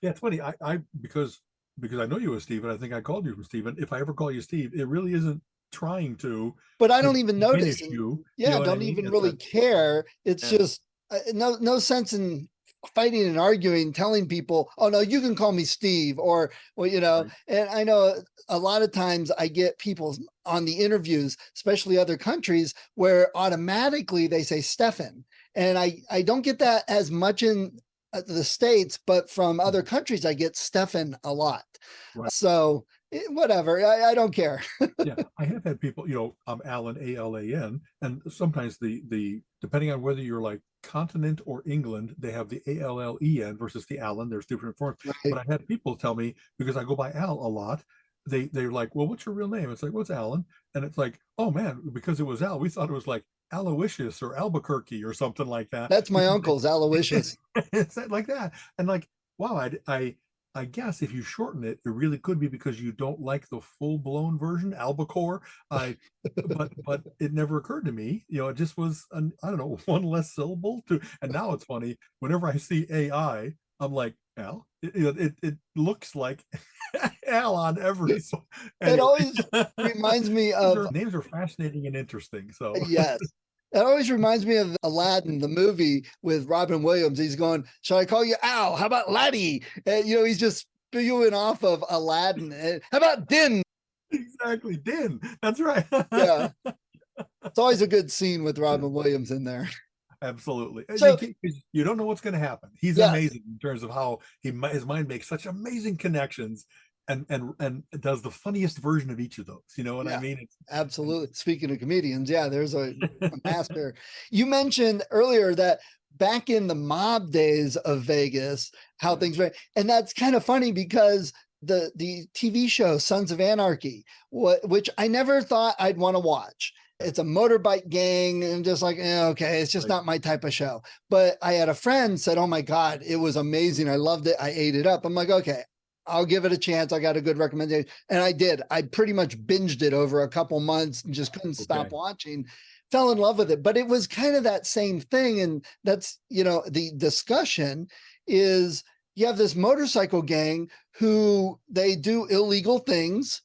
S2: Yeah, it's funny. I because I know you as Steve, and I think I called you from Steven. If I ever call you Steve, it really isn't trying to
S3: but I don't even notice.
S2: diminish you.
S3: Yeah,
S2: You know what I
S3: don't
S2: mean?
S3: even
S2: It's
S3: really care. It's
S2: yeah,
S3: just no sense in fighting and arguing, telling people, oh no, you can call me Steve, or
S2: right.
S3: and I know a lot of times I get people on the interviews, especially other countries, where automatically they say Stefan. And I don't get that as much in the States, but from other countries, I get Stefan a lot.
S2: Right.
S3: So whatever, I don't care.
S2: Yeah, I have had people, I'm Alan, Alan, and sometimes the depending on whether you're like continent or England, they have the Allen versus the Alan. There's different forms.
S3: Right.
S2: But I've had people tell me, because I go by Al a lot, they're like, well, what's your real name? It's like, what's Alan? And it's like, oh man, because it was Al, we thought it was like Aloysius or Albuquerque or something like that.
S3: That's my uncle's Aloysius.
S2: It's like that. And like, wow, I I guess if you shorten it, it really could be because you don't like the full-blown version, albacore. I, but it never occurred to me. It just was I don't know, one less syllable to. And now it's funny. Whenever I see AI, I'm like, Al. It looks like Al on every. So
S3: It
S2: anyway,
S3: always reminds me of,
S2: names are fascinating and interesting. So
S3: yes. It always reminds me of Aladdin, the movie with Robin Williams. He's going, "Shall I call you Al? How about Laddie?" And, he's just spewing off of Aladdin. And, how about Din?
S2: exactly, Din. That's right.
S3: Yeah. It's always a good scene with Robin Williams in there.
S2: Absolutely.
S3: So,
S2: You don't know what's going to happen. He's
S3: yes,
S2: amazing in terms of how his mind makes such amazing connections and does the funniest version of each of those. You know what I
S3: yeah,
S2: mean?
S3: absolutely. Speaking of comedians, yeah, there's a master. You mentioned earlier that back in the mob days of Vegas, how things were, and that's kind of funny because the TV show Sons of Anarchy, which I never thought I'd want to watch. It's a motorbike gang, and just like, okay, it's just not my type of show. But I had a friend said, "Oh my God, it was amazing. I loved it. I ate it up." I'm like, okay, I'll give it a chance. I got a good recommendation. And I did. I pretty much binged it over a couple months and just couldn't stop watching. Fell in love with it. But it was kind of that same thing. And that's, the discussion is you have this motorcycle gang who they do illegal things,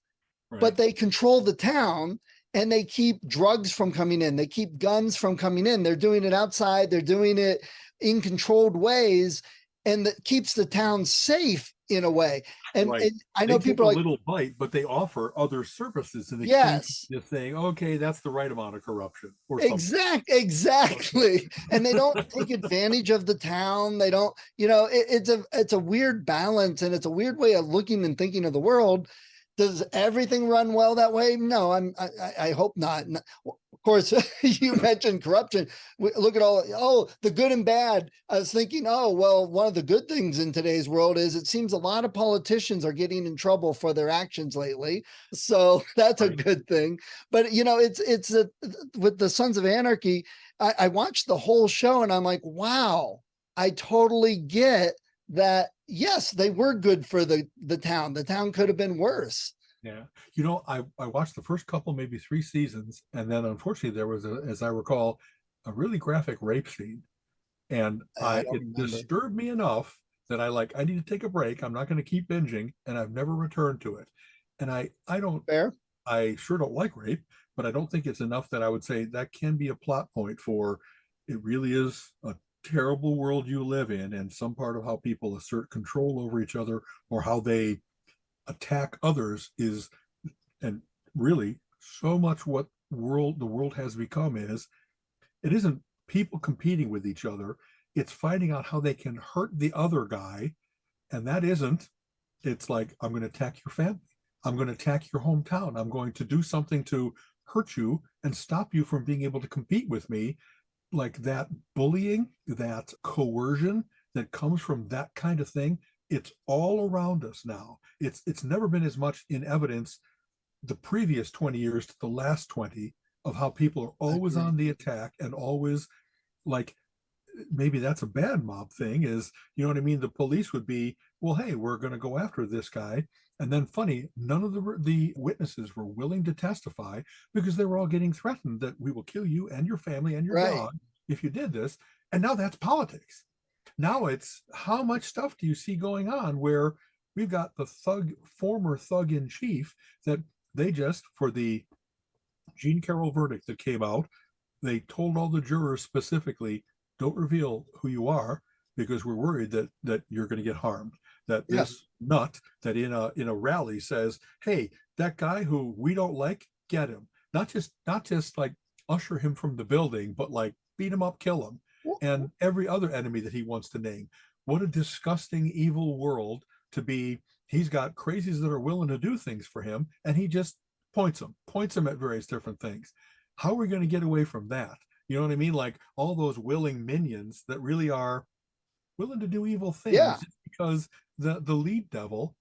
S3: but they control the town and they keep drugs from coming in. They keep guns from coming in. They're doing it outside. They're doing it in controlled ways, and that keeps the town safe in a way. And I know people
S2: are
S3: like,
S2: a little bite, but they offer other services in exchange.
S3: Yes,
S2: just saying, okay, that's the right amount of corruption or
S3: something. Exactly. And they don't take advantage of the town. They don't, it's a weird balance, and it's a weird way of looking and thinking of the world. Does everything run well that way? No, I hope not. Of course, you mentioned corruption. Look at the good and bad. I was thinking, one of the good things in today's world is it seems a lot of politicians are getting in trouble for their actions lately. So that's a good thing. But it's with the Sons of Anarchy, I watched the whole show and I'm like, wow, I totally get that. Yes, they were good for the town. The town could have been worse.
S2: Yeah. I watched the first couple, maybe 3 seasons. And then unfortunately there was as I recall, a really graphic rape scene. And it disturbed me enough that I need to take a break. I'm not going to keep binging, and I've never returned to it. And I don't, I sure don't like rape, but I don't think it's enough that I would say that can be a plot point for it really is a terrible world you live in, and some part of how people assert control over each other or how they attack others is, and really so much what the world has become is, it isn't people competing with each other, it's finding out how they can hurt the other guy. And that isn't, it's like, I'm going to attack your family, I'm going to attack your hometown, I'm going to do something to hurt you and stop you from being able to compete with me. Like that bullying, that coercion that comes from that kind of thing, it's all around us now. It's never been as much in evidence the previous 20 years to the last 20 of how people are always on the attack and always, like, maybe that's a bad mob thing is, you know what I mean? The police would be, well, hey, we're going to go after this guy. And then funny, none of the witnesses were willing to testify because they were all getting threatened that we will kill you and your family and your dog if you did this. And now that's politics. Now it's how much stuff do you see going on where we've got the former thug in chief that they just, for the Jean Carroll verdict that came out, they told all the jurors specifically, don't reveal who you are because we're worried that you're going to get harmed. That this nut that in a rally says, hey, that guy who we don't like, get him. Not just like usher him from the building, but like beat him up, kill him. And every other enemy that he wants to name. What a disgusting, evil world to be. He's got crazies that are willing to do things for him, and he just points them at various different things. How are we going to get away from that? You know what I mean? Like all those willing minions that really are willing to do evil things just because the lead devil,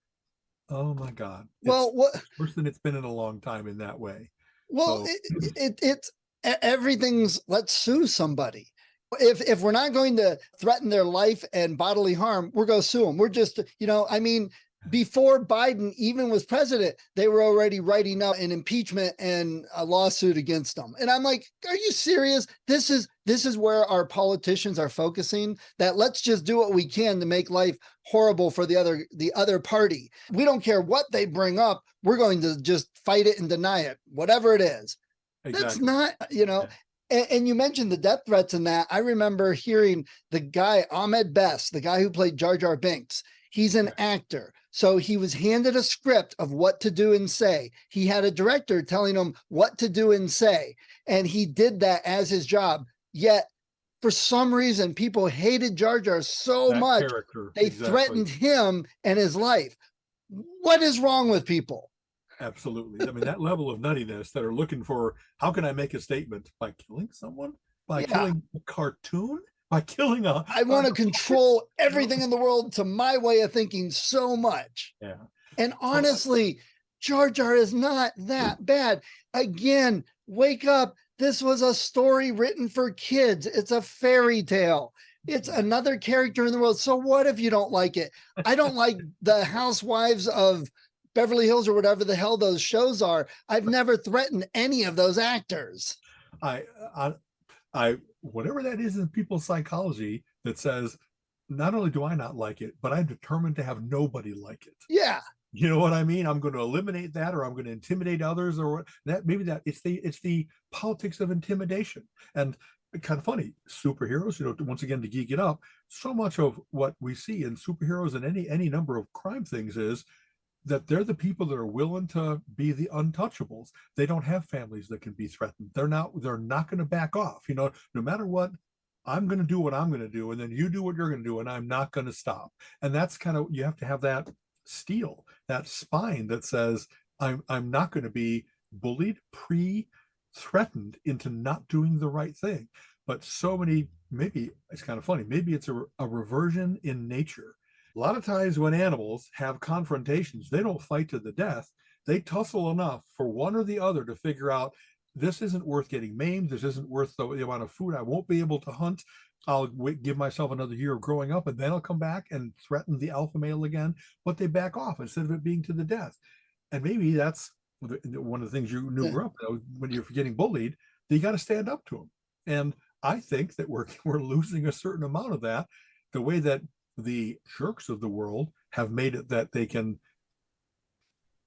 S2: oh my God. It's worse than it's been in a long time in that way.
S3: Well, it's everything's let's sue somebody. If we're not going to threaten their life and bodily harm, we're going to sue them. We're just, I mean, before Biden even was president, they were already writing up an impeachment and a lawsuit against them. And I'm like, are you serious? This is where our politicians are focusing, that let's just do what we can to make life horrible for the other party. We don't care what they bring up. We're going to just fight it and deny it, whatever it is. Exactly. That's not, yeah. And you mentioned the death threats in that. I remember hearing the guy, Ahmed Best, the guy who played Jar Jar Binks. He's an actor. So he was handed a script of what to do and say. He had a director telling him what to do and say. And he did that as his job. Yet, for some reason, people hated Jar Jar so much, they threatened him and his life. What is wrong with people?
S2: Absolutely. I mean, that level of nuttiness that are looking for, how can I make a statement by killing someone? By killing a cartoon? By killing I
S3: want to control everything in the world to my way of thinking so much.
S2: Yeah.
S3: And honestly, Jar Jar is not that bad. Again, wake up. This was a story written for kids. It's a fairy tale. It's another character in the world. So what if you don't like it? I don't like the Housewives of Beverly Hills or whatever the hell those shows are. I've never threatened any of those actors.
S2: I whatever that is in people's psychology that says, not only do I not like it, but I'm determined to have nobody like it.
S3: Yeah.
S2: You know what I mean? I'm going to eliminate that, or I'm going to intimidate others, or that. Maybe that it's the politics of intimidation. And kind of funny, superheroes, once again, to geek it up, so much of what we see in superheroes and any number of crime things is that they're the people that are willing to be the untouchables. They don't have families that can be threatened. They're not going to back off. No matter what, I'm going to do what I'm going to do, and then you do what you're going to do, and I'm not going to stop. And that's kind of, you have to have that steel, that spine that says, I'm not going to be bullied, threatened into not doing the right thing. But so many, maybe it's kind of funny, maybe it's a reversion in nature. A lot of times when animals have confrontations, they don't fight to the death. They tussle enough for one or the other to figure out, this isn't worth getting maimed. This isn't worth the amount of food I won't be able to hunt. I'll give myself another year of growing up, and then I'll come back and threaten the alpha male again. But they back off instead of it being to the death. And maybe that's one of the things you knew up when you're getting bullied, that you got to stand up to them. And I think that we're losing a certain amount of that, the way that the jerks of the world have made it that they can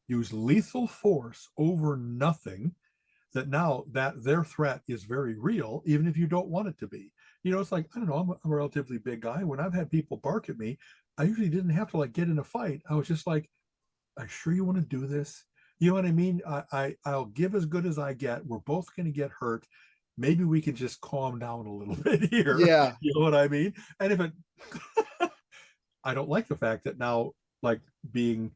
S2: use lethal force over nothing, that now that their threat is very real, even if you don't want it to be. It's like, I don't know, I'm a relatively big guy. When I've had people bark at me, I usually didn't have to get in a fight. I was just like, are you sure you want to do this? You know what I mean? I'll give as good as I get. We're both going to get hurt. Maybe we can just calm down a little bit here.
S3: Yeah.
S2: You know what I mean? And if it, I don't like the fact that now, being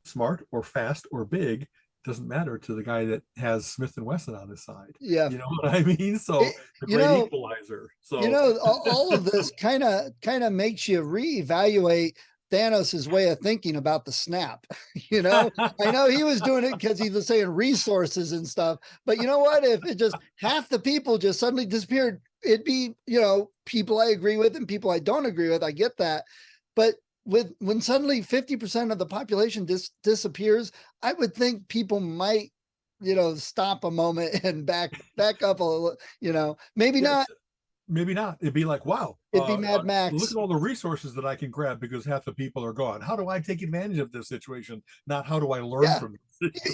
S2: smart or fast or big doesn't matter to the guy that has Smith and Wesson on his side.
S3: Yeah.
S2: You know what I mean? So the great equalizer. So
S3: all of this kind of makes you reevaluate Thanos's way of thinking about the snap. I know he was doing it because he was saying resources and stuff, but you know what? If it just half the people just suddenly disappeared, it'd be, people I agree with and people I don't agree with. I get that. But when suddenly 50% of the population disappears, I would think people might, stop a moment and back up a little, maybe not.
S2: Maybe not. It'd be like, wow,
S3: it'd be Mad Max.
S2: Look at all the resources that I can grab because half the people are gone. How do I take advantage of this situation? Not how do I learn from it?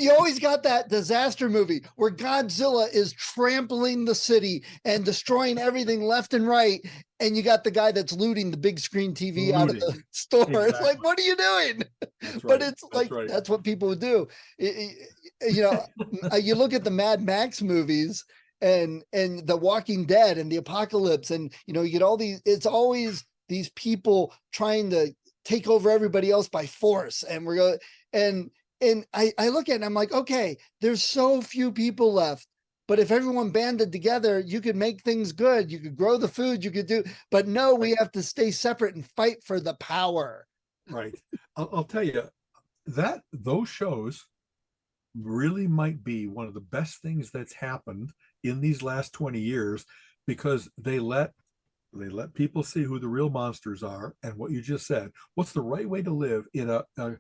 S3: You always got that disaster movie where Godzilla is trampling the city and destroying everything left and right. And you got the guy that's looting the big screen TV out of the store. Exactly. It's like, what are you doing? Right. But it's that's what people would do. You look at the Mad Max movies and the Walking Dead and the Apocalypse, and you get all these, it's always these people trying to take over everybody else by force. And we're going, and I look at it and I'm like, okay, there's so few people left, but if everyone banded together, you could make things good. You could grow the food, you could do, but no, we have to stay separate and fight for the power.
S2: Right. I'll tell you that those shows really might be one of the best things that's happened in these last 20 years, because they let They let people see who the real monsters are, and what you just said. What's the right way to live in a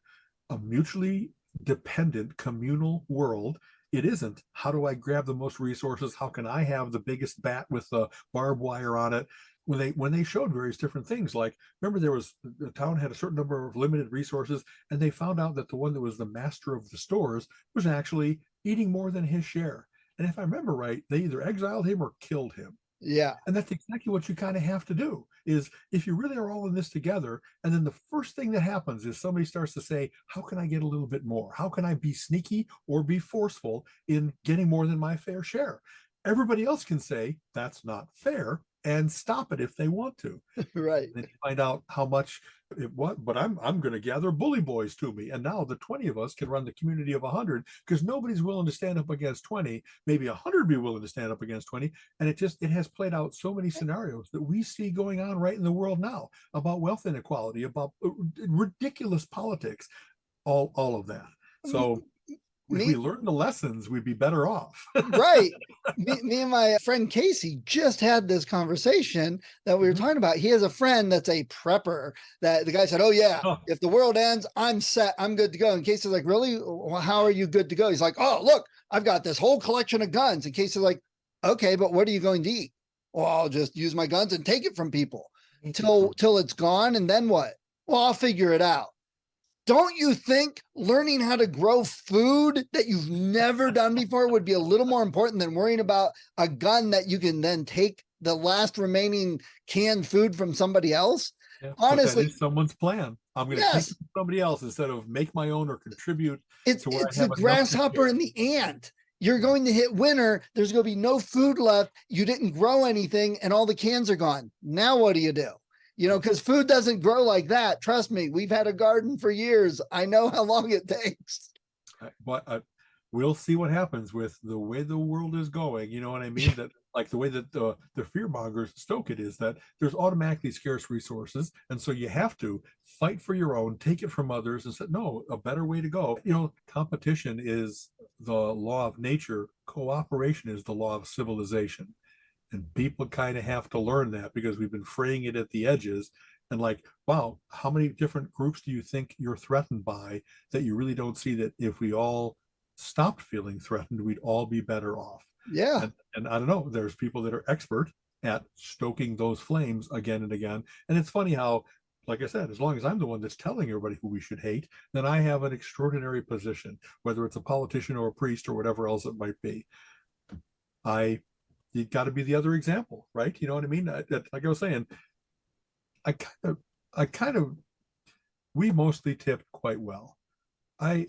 S2: mutually dependent communal world? It isn't, how do I grab the most resources? How can I have the biggest bat with the barbed wire on it? When they showed various different things, like, remember, there was, the town had a certain number of limited resources, and they found out that the one that was the master of the stores was actually eating more than his share. And if I remember right, they either exiled him or killed him.
S3: Yeah.
S2: And that's exactly what you kind of have to do, is if you really are all in this together, and then the first thing that happens is somebody starts to say, how can I get a little bit more? How can I be sneaky or be forceful in getting more than my fair share? Everybody else can say, that's not fair, and stop it if they want to.
S3: Right.
S2: Then you find out how much it was, but I'm going to gather bully boys to me. And now the 20 of us can run the community of 100, because nobody's willing to stand up against 20. Maybe 100 be willing to stand up against 20. And it has played out so many scenarios that we see going on right in the world now, about wealth inequality, about ridiculous politics, all of that. So if we learn the lessons, we'd be better off.
S3: Right. Me and my friend Casey just had this conversation that we were talking about. He has a friend that's a prepper, that the guy said, oh yeah, if the world ends, I'm set, I'm good to go. And Casey's like, really? Well, how are you good to go? He's like, oh, look, I've got this whole collection of guns. And Casey's like, okay, but what are you going to eat? Well, I'll just use my guns and take it from people till it's gone. And then what? Well, I'll figure it out. Don't you think learning how to grow food that you've never done before would be a little more important than worrying about a gun that you can then take the last remaining canned food from somebody else?
S2: Yeah,
S3: honestly,
S2: that is someone's plan. I'm going to take it from somebody else instead of make my own or contribute.
S3: It's the grasshopper and the ant. You're going to hit winter. There's going to be no food left. You didn't grow anything and all the cans are gone. Now what do? You know, because food doesn't grow like that. Trust me, we've had a garden for years. I know how long it takes.
S2: But we'll see what happens with the way the world is going. You know what I mean? That, like, the way that the fear mongers stoke it is that there's automatically scarce resources. And so you have to fight for your own, take it from others, and say, no, a better way to go. You know, competition is the law of nature. Cooperation is the law of civilization. And people kind of have to learn that, because we've been fraying it at the edges. And like, wow, how many different groups do you think you're threatened by that you really don't see that if we all stopped feeling threatened, we'd all be better off?
S3: Yeah.
S2: And I don't know, there's people that are expert at stoking those flames again and again. And it's funny how, like I said, as long as I'm the one that's telling everybody who we should hate, then I have an extraordinary position, whether it's a politician or a priest or whatever else it might be. You got to be the other example, right? You know what I mean? Like I was saying, we mostly tipped quite well. I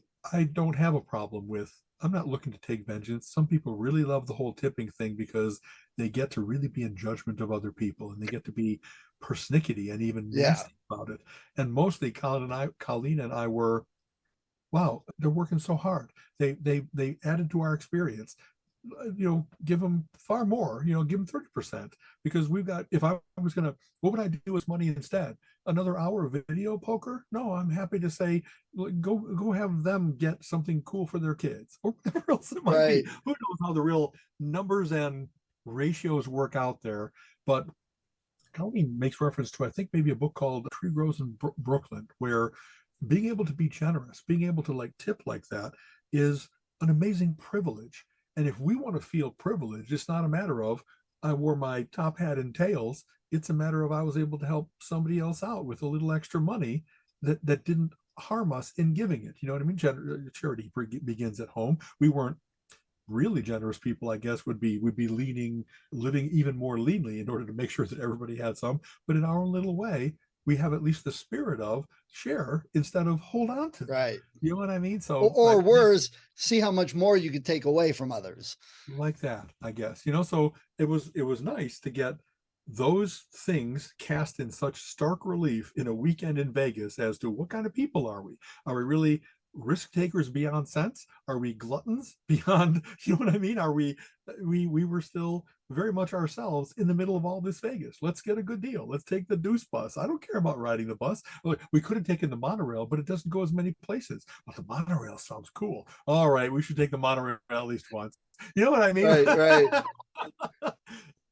S2: don't have a problem with, I'm not looking to take vengeance. Some people really love the whole tipping thing because they get to really be in judgment of other people, and they get to be persnickety and even nasty about it. And mostly Colleen and I were, wow, they're working so hard. They added to our experience. You know, give them far more, you know, give them 30%, because we've got, if I was going to, what would I do with money instead? Another hour of video poker? No, I'm happy to say, go have them get something cool for their kids, or whatever else it might be. Who knows how the real numbers and ratios work out there. But Colleen makes reference to, I think, maybe a book called Tree Grows in Brooklyn, where being able to be generous, being able to like tip like that is an amazing privilege. And if we want to feel privileged, it's not a matter of I wore my top hat and tails. It's a matter of I was able to help somebody else out with a little extra money that didn't harm us in giving it. You know what I mean? Charity begins at home. We weren't really generous people, I guess, would be living even more leanly in order to make sure that everybody had some. But in our own little way, we have at least the spirit of share instead of hold on to.
S3: Right.
S2: You know what I mean? So,
S3: or worse, see how much more you could take away from others.
S2: Like that, I guess. You know, so it was nice to get those things cast in such stark relief in a weekend in Vegas as to what kind of people are we? Are we really risk takers beyond sense? Are we gluttons beyond, you know what I mean? Are we were still very much ourselves in the middle of all this Vegas. Let's get a good deal. Let's take the Deuce bus. I don't care about riding the bus. We could have taken the monorail, but it doesn't go as many places. But the monorail sounds cool. All right, we should take the monorail at least once. You know what I mean?
S3: Right.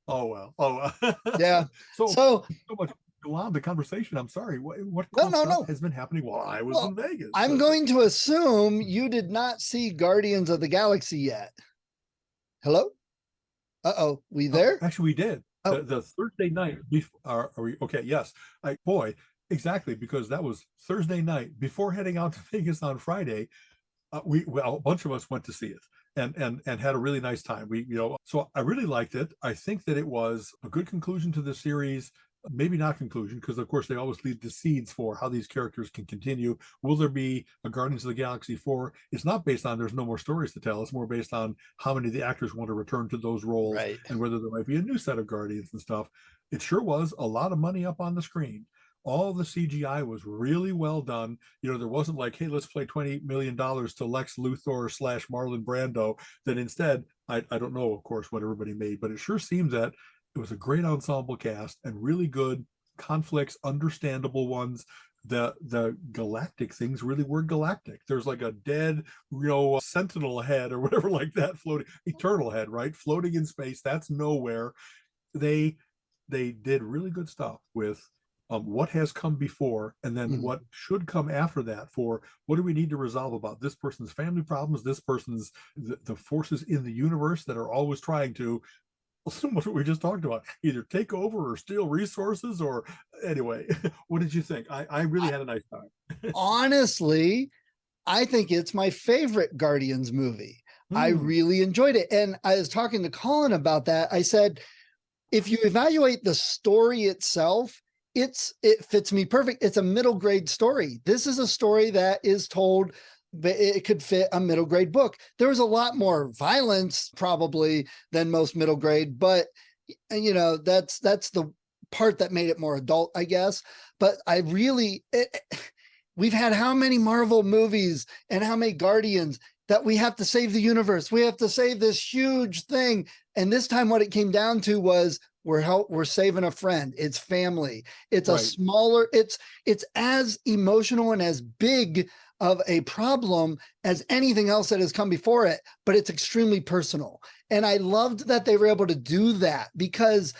S2: Oh well. Oh well.
S3: Yeah.
S2: So
S3: So
S2: so much go on the conversation. I'm sorry. What
S3: no,
S2: cool
S3: no,
S2: stuff
S3: no.
S2: has been happening while I was
S3: Well,
S2: in Vegas?
S3: I'm going to assume you did not see Guardians of the Galaxy yet. Hello? Uh-oh. We there?
S2: Actually, we did.
S3: Oh,
S2: The Thursday night before. Are we okay? Yes. Boy, exactly, because that was Thursday night before heading out to Vegas on Friday. Well, a bunch of us went to see it and had a really nice time. So I really liked it. I think that it was a good conclusion to the series. Maybe not conclusion, because of course they always leave the seeds for how these characters can continue. Will there be a Guardians of the Galaxy 4? It's not based on there's no more stories to tell. It's more based on how many of the actors want to return to those roles
S3: right.
S2: and whether there might be a new set of Guardians and stuff. It sure was a lot of money up on the screen. All the CGI was really well done. There wasn't like, hey, let's play $20 million to Lex Luthor / Marlon Brando. That instead, I don't know, of course, what everybody made, but it sure seemed that it was a great ensemble cast and really good conflicts, understandable ones. The galactic things really were galactic. There's like a dead, sentinel head or whatever like that floating, eternal head, right? Floating in space. That's nowhere. They did really good stuff with what has come before and then what should come after that, for what do we need to resolve about this person's family problems, this person's the forces in the universe that are always trying to what we just talked about, either take over or steal resources, or anyway. What did you think? I really had a nice time.
S3: Honestly, I think it's my favorite Guardians movie. I
S2: Hmm.
S3: really enjoyed it. And I was talking to Colin about that. I said, if you evaluate the story itself, it fits me perfect. It's a middle grade story. This is a story that is told, but it could fit a middle grade book. There was a lot more violence probably than most middle grade, but that's the part that made it more adult, I guess. But we've had how many Marvel movies and how many Guardians that we have to save the universe. We have to save this huge thing. And this time what it came down to was we're saving a friend. It's family. It's
S2: Right.
S3: a smaller, it's as emotional and as big of a problem as anything else that has come before it, but it's extremely personal. And I loved that they were able to do that, because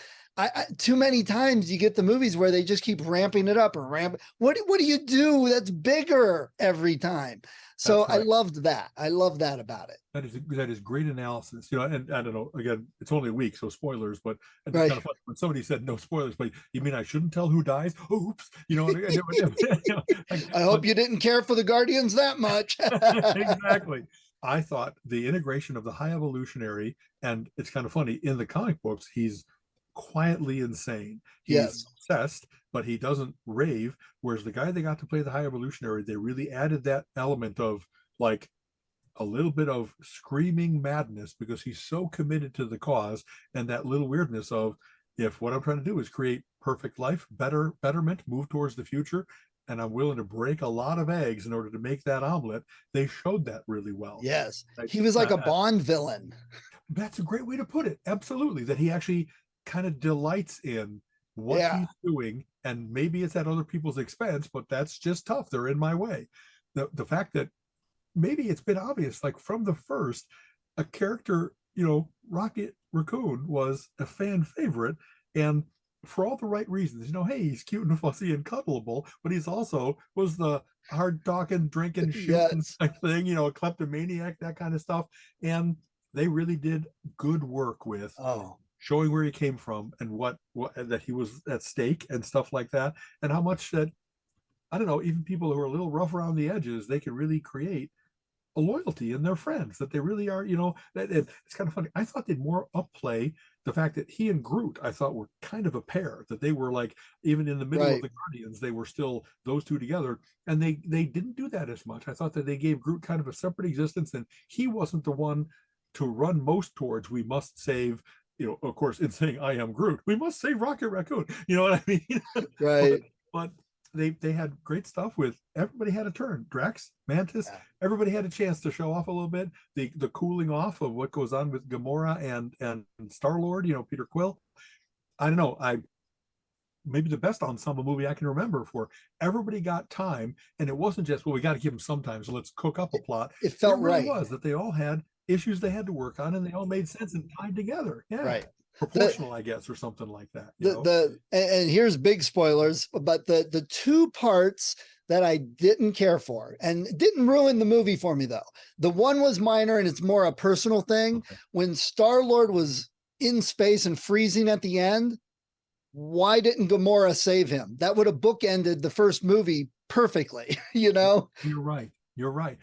S3: too many times you get the movies where they just keep ramping it up or What do you do that's bigger every time? So
S2: Right.
S3: I loved that. I love that about it.
S2: That is great analysis. And I don't know. Again, it's only a week, so spoilers. But it's
S3: Right.
S2: kind of fun when somebody said no spoilers. But you mean I shouldn't tell who dies? Oops.
S3: I hope you didn't care for the Guardians that much.
S2: Exactly. I thought the integration of the High Evolutionary, and it's kind of funny, in the comic books, he's quietly insane. He's
S3: Yes.
S2: obsessed, but he doesn't rave. Whereas the guy they got to play the High Evolutionary, they really added that element of like a little bit of screaming madness, because he's so committed to the cause, and that little weirdness of, if what I'm trying to do is create perfect life, betterment, move towards the future, and I'm willing to break a lot of eggs in order to make that omelet. They showed that really well.
S3: Yes. He was like a Bond villain.
S2: That's a great way to put it. Absolutely. That he actually kind of delights in what he's doing, and maybe it's at other people's expense, but that's just tough. They're in my way. The fact that maybe it's been obvious, like from the first, a character, Rocket Raccoon was a fan favorite, and for all the right reasons. Hey, he's cute and fussy and cuddleable, but he's also was the hard talking, drinking, shooting thing, a kleptomaniac, that kind of stuff. And they really did good work with showing where he came from and what that he was at stake and stuff like that, and how much that, I don't know, even people who are a little rough around the edges, they can really create a loyalty in their friends, that they really are, that it's kind of funny. I thought they'd more upplay the fact that he and Groot, I thought, were kind of a pair, that they were like, even in the middle of the Guardians, they were still those two together. And they didn't do that as much. I thought that they gave Groot kind of a separate existence, and he wasn't the one to run most towards, we must save, of course, in saying I am Groot, we must save Rocket Raccoon. You know what I mean?
S3: Right.
S2: But they had great stuff with everybody had a turn. Drax, Mantis, everybody had a chance to show off a little bit. The cooling off of what goes on with Gamora and Star-Lord, Peter Quill. I don't know. Maybe the best ensemble movie I can remember, for everybody got time, and it wasn't just, well, we got to give them some time, so let's cook up a plot.
S3: It felt
S2: really
S3: right.
S2: was that they all had issues they had to work on, and they all made sense and tied together. Yeah.
S3: Right.
S2: proportional, I guess, or something like that.
S3: And here's big spoilers, but the two parts that I didn't care for and didn't ruin the movie for me though. The one was minor and it's more a personal thing.
S2: Okay.
S3: When Star-Lord was in space and freezing at the end, why didn't Gamora save him? That would have bookended the first movie perfectly, you know?
S2: You're right. You're right.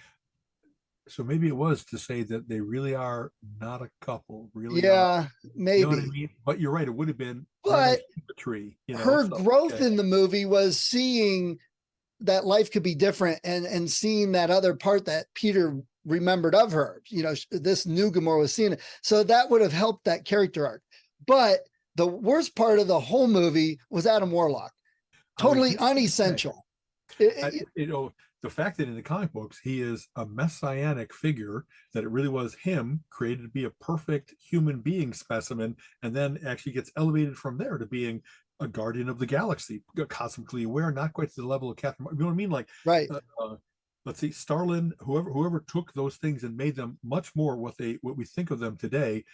S2: So maybe it was to say that they really are not a couple, really.
S3: Yeah, maybe.
S2: You know what I mean? But you're right. It would have been
S3: but
S2: symmetry, you know.
S3: Her
S2: so,
S3: growth
S2: okay.
S3: in the movie was seeing that life could be different and seeing that other part that Peter remembered of her, you know, this new Gamora was seeing it. So that would have helped that character arc. But the worst part of the whole movie was Adam Warlock. Totally unessential.
S2: You know, the fact that in the comic books, he is a messianic figure, that it really was him created to be a perfect human being specimen, and then actually gets elevated from there to being a guardian of the galaxy, cosmically aware, not quite to the level of Captain Marvel. You know what I mean? Like,
S3: right.
S2: Let's see, Starlin, whoever took those things and made them much more what we think of them today,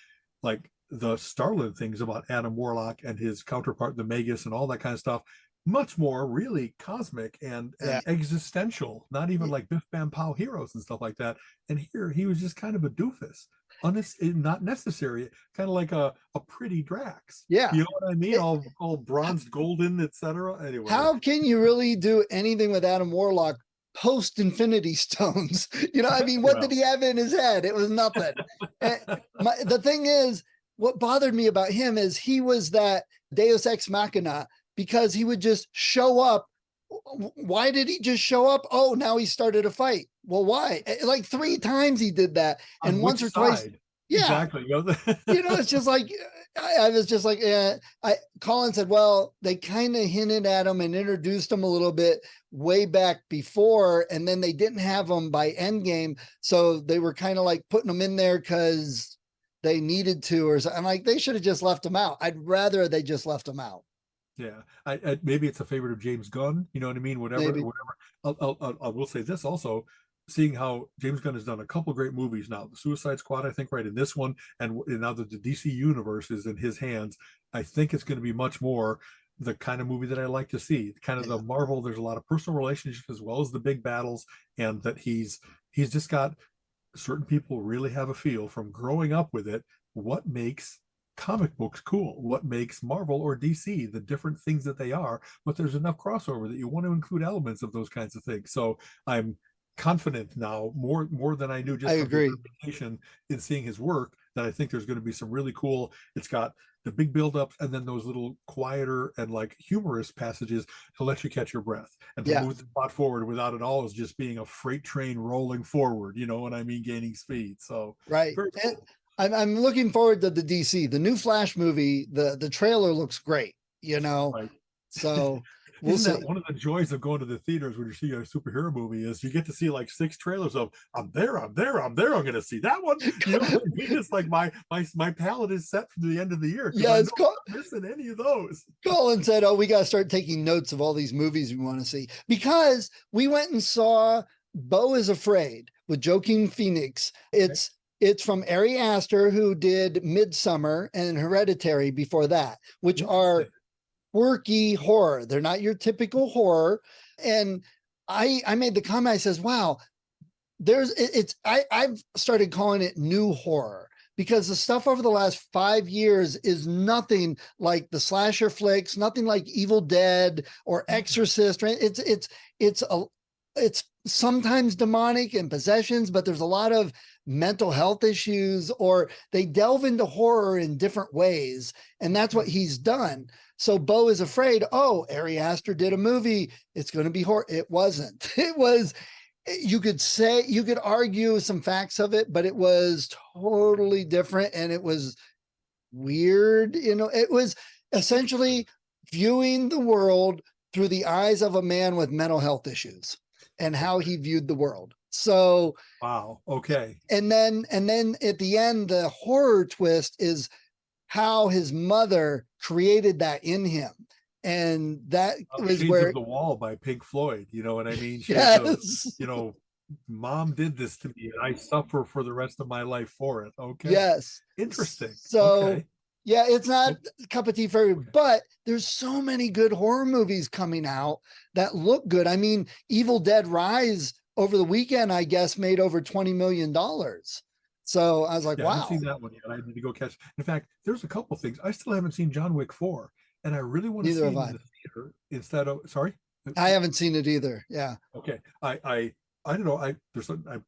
S2: like the Starlin things about Adam Warlock and his counterpart, the Magus, and all that kind of stuff, much more really cosmic and existential, not even like Biff Bam Pow heroes and stuff like that. And here he was just kind of a doofus, not necessary, kind of like a pretty Drax.
S3: Yeah.
S2: You know what I mean? All bronzed, golden, etc. Anyway.
S3: How can you really do anything with Adam Warlock post Infinity Stones? You know, I mean, what did he have in his head? It was nothing. The thing is, what bothered me about him is he was that Deus Ex Machina, because he would just show up. Why did he just show up? Oh, now he started a fight. Well, why? Like 3 times he did that. And once or twice. Yeah.
S2: Exactly.
S3: You know, it's just like, I was just like, Colin said, well, they kind of hinted at him and introduced him a little bit way back before, and then they didn't have him by Endgame. So they were kind of like putting him in there because they needed to, or something. I'm like, they should have just left him out. I'd rather they just left him out.
S2: Yeah, I maybe it's a favorite of James Gunn. You know what I mean? Whatever. I will say this also, seeing how James Gunn has done a couple great movies now, the Suicide Squad, I think, right, in this one, and now that the DC universe is in his hands, I think it's going to be much more the kind of movie that I like to see. Kind of the Marvel. There's a lot of personal relationships as well as the big battles, and that he's just got certain people really have a feel from growing up with it. What makes comic books cool, what makes Marvel or DC the different things that they are, but there's enough crossover that you want to include elements of those kinds of things. So I'm confident now, more than I knew just from the reputation in seeing his work, that I think there's going to be some really cool. It's got the big buildups and then those little quieter and like humorous passages to let you catch your breath and to move the plot forward without it always just being a freight train rolling forward, you know what I mean, gaining speed. So
S3: right.
S2: Cool.
S3: I'm looking forward to the DC, the new Flash movie. The trailer looks great, you know.
S2: Right.
S3: So we'll see.
S2: One of the joys of going to the theaters when you see a superhero movie is you get to see like 6 trailers of I'm there, I'm going to see that one. You know, it's like my palette is set for the end of the year.
S3: Yeah,
S2: I'm not missing any of those.
S3: Colin said, "Oh, we got to start taking notes of all these movies we want to see," because we went and saw Beau is Afraid with Joaquin Phoenix. It's from Ari Aster, who did Midsummer and Hereditary before that, which are quirky horror. They're not your typical horror. And I made the comment, I says, wow, I've started calling it new horror, because the stuff over the last 5 years is nothing like the slasher flicks, nothing like Evil Dead or Exorcist. Right? It's sometimes demonic and possessions, but there's a lot of mental health issues, or they delve into horror in different ways. And that's what he's done. So Beau is Afraid. Oh, Ari Aster did a movie. It's going to be horror. It wasn't. It was, you could argue some facts of it, but it was totally different. And it was weird. You know, it was essentially viewing the world through the eyes of a man with mental health issues and how he viewed the world. So,
S2: wow. Okay.
S3: And then at the end, the horror twist is how his mother created that in him. And that was
S2: Shades
S3: where
S2: of the Wall by Pink Floyd. You know what I mean?
S3: Yes.
S2: You know, mom did this to me and I suffer for the rest of my life for it. Okay.
S3: Yes.
S2: Interesting.
S3: So
S2: okay.
S3: Yeah, it's not
S2: Oh,
S3: a cup of tea for everybody,
S2: okay.
S3: but there's so many good horror movies coming out that look good. I mean, Evil Dead Rise over the weekend, I guess, made over $20 million. So I was like,
S2: Yeah, I haven't
S3: wow,
S2: seen that one yet. I need to go catch. In fact, there's a couple things. I still haven't seen John Wick 4, and I really want to
S3: neither
S2: see
S3: have
S2: it in
S3: I.
S2: the theater instead of, sorry.
S3: I haven't seen it either. Yeah.
S2: Okay. I don't know.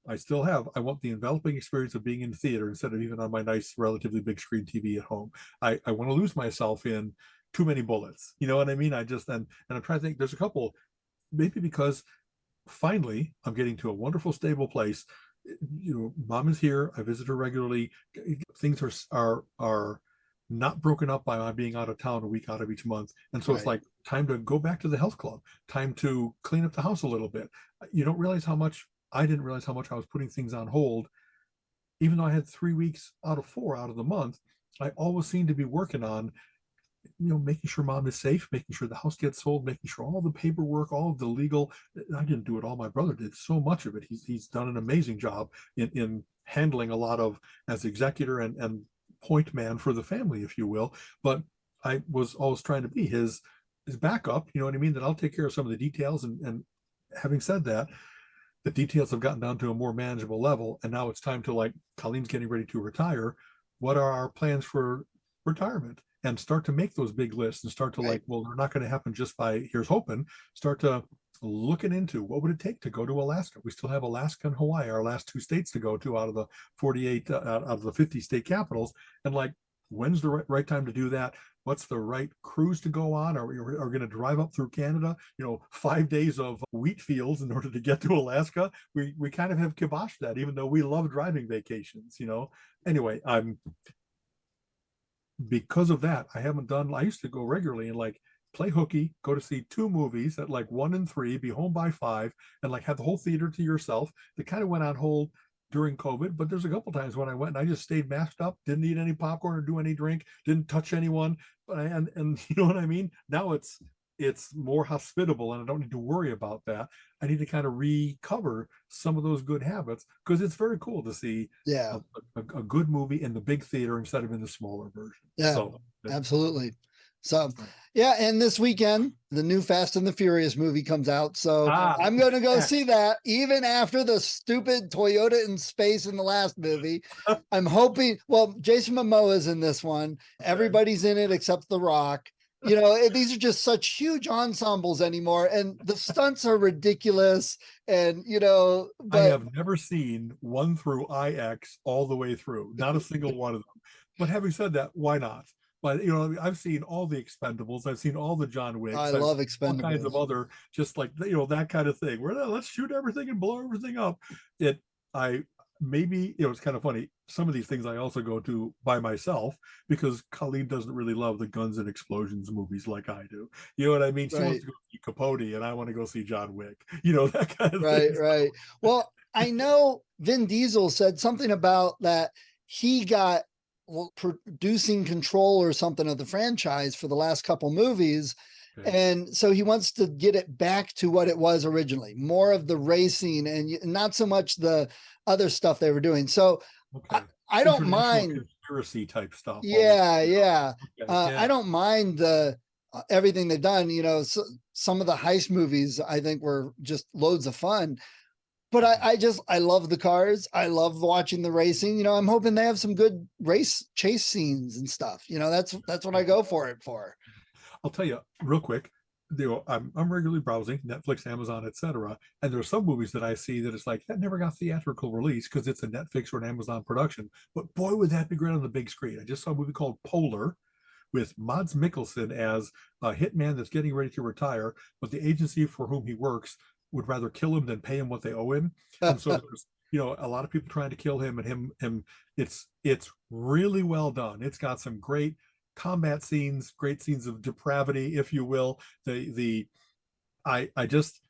S2: I still have. I want the enveloping experience of being in the theater instead of even on my nice, relatively big screen TV at home. I want to lose myself in too many bullets. You know what I mean? I just and I'm trying to think. There's a couple, maybe because finally I'm getting to a wonderful, stable place. You know, mom is here. I visit her regularly. Things are not broken up by my being out of town a week out of each month, and so it's
S3: Right.
S2: like time to go back to the health club, time to clean up the house a little bit. You don't realize how much I didn't realize how much I was putting things on hold, even though I had 3 weeks out of 4 out of the month. I always seem to be working on, making sure mom is safe, making sure the house gets sold, making sure all the paperwork, all of the legal. I didn't do it all. My brother did so much of it. He's done an amazing job in handling a lot of as executor and point man for the family, if you will. But I was always trying to be his backup. You know what I mean? That I'll take care of some of the details. And having said that, the details have gotten down to a more manageable level, and now it's time to, like, Colleen's getting ready to retire. What are our plans for retirement? And start to make those big lists and start to,
S3: Right.
S2: like, well, they're not going to happen just by here's hoping. Start to looking into what would it take to go to Alaska. We still have Alaska and Hawaii, our last 2 states to go to out of the 48, out of the 50 state capitals. And, like, when's the right time to do that? What's the right cruise to go on? Are we going to drive up through Canada, 5 days of wheat fields in order to get to Alaska? We kind of have kiboshed that, even though we love driving vacations. Anyway, I'm because of that, I haven't done. I used to go regularly and, like, play hooky, go to see 2 movies at like 1 and 3, be home by 5, and, like, have the whole theater to yourself. That kind of went on hold during COVID, but there's a couple times when I went and I just stayed masked up, didn't eat any popcorn or do any drink, didn't touch anyone. But and you know what I mean? Now it's more hospitable and I don't need to worry about that. I need to kind of recover some of those good habits because it's very cool to see
S3: Yeah.
S2: a good movie in the big theater instead of in the smaller version.
S3: Yeah.
S2: So
S3: Absolutely. So, yeah. And this weekend, the new Fast and the Furious movie comes out. So I'm going to go see that even after the stupid Toyota in space in the last movie. I'm hoping, well, Jason Momoa is in this one. Everybody's in it except The Rock. These are just such huge ensembles anymore. And the stunts are ridiculous. And,
S2: I
S3: but
S2: have never seen 1 through IX all the way through, not a single one of them. But having said that, why not? But I've seen all the Expendables, I've seen all the John
S3: I
S2: Wicks, I've
S3: love
S2: seen all kinds of
S3: Expendables.
S2: other, just like that kind of thing. Where let's shoot everything and blow everything up. It I maybe it's kind of funny. Some of these things I also go to by myself because Colleen doesn't really love the guns and explosions movies like I do. You know what I mean? She wants
S3: Right.
S2: to go see Capote, and I want to go see John Wick. That kind of
S3: Right,
S2: thing.
S3: right. Well, I know Vin Diesel said something about that he got producing control or something of the franchise for the last couple movies.
S2: Okay.
S3: And so he wants to get it back to what it was originally, more of the racing and not so much the other stuff they were doing. So
S2: Okay.
S3: I don't
S2: International
S3: mind.
S2: conspiracy type stuff. Almost.
S3: Yeah, yeah.
S2: Okay.
S3: I
S2: Yeah.
S3: don't mind the everything they've done. Some of the heist movies I think were just loads of fun. But I love the cars. I love watching the racing. I'm hoping they have some good race chase scenes and stuff. That's what I go for it for.
S2: I'll tell you real quick. I'm regularly browsing Netflix, Amazon, etc. And there are some movies that I see that it's like that never got theatrical release because it's a Netflix or an Amazon production. But boy, would that be great on the big screen! I just saw a movie called Polar with Mads Mikkelsen as a hitman that's getting ready to retire, but the agency for whom he works would rather kill him than pay him what they owe him. And so there's a lot of people trying to kill him, and him. It's really well done. It's got some great combat scenes, great scenes of depravity, if you will. I just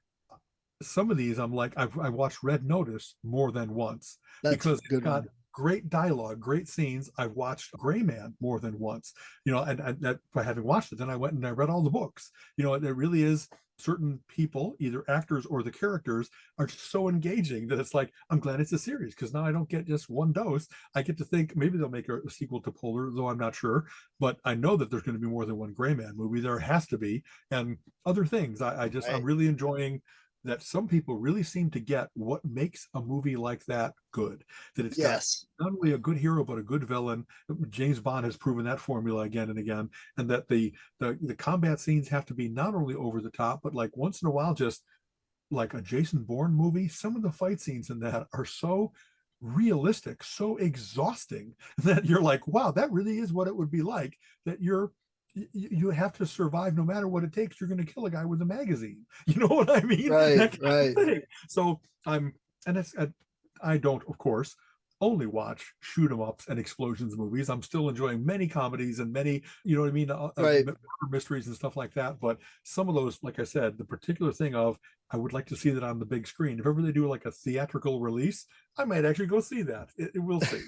S2: some of these I'm like I watched Red Notice more than once
S3: That's a
S2: because it's
S3: good
S2: got
S3: one.
S2: great dialogue, great scenes. I've watched Gray Man more than once, and that by having watched it, then I went and I read all the books. It really is. certain people, either actors or the characters, are just so engaging that it's like, I'm glad it's a series, because now I don't get just one dose. I get to think maybe they'll make a sequel to Polar, though I'm not sure. But I know that there's going to be more than one Gray Man movie. There has to be, and other things. I'm
S3: Right.
S2: really enjoying that some people really seem to get what makes a movie like that good. That it's got
S3: Yes.
S2: not only a good hero but a good villain. James Bond has proven that formula again and again, and that the combat scenes have to be not only over the top, but like once in a while, just like a Jason Bourne movie. Some of the fight scenes in that are so realistic, so exhausting that you're like, wow, that really is what it would be like. That you have to survive no matter what it takes. You're going to kill a guy with a magazine. You know what I mean?
S3: Right.
S2: That kind
S3: Right.
S2: of thing. So and it's, I don't, of course, only watch shoot 'em ups and explosions movies. I'm still enjoying many comedies and many, you know what I mean,
S3: Right.
S2: mysteries and stuff like that. But some of those, like I said, the particular thing of I would like to see that on the big screen. If ever they do like a theatrical release, I might actually go see that. We'll see.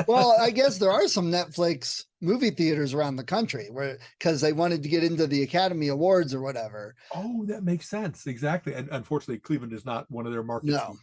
S3: Well, I guess there are some Netflix movie theaters around the country where, because they wanted to get into the Academy Awards or whatever.
S2: Oh, that makes sense. Exactly. And unfortunately, Cleveland is not one of their markets.
S3: No.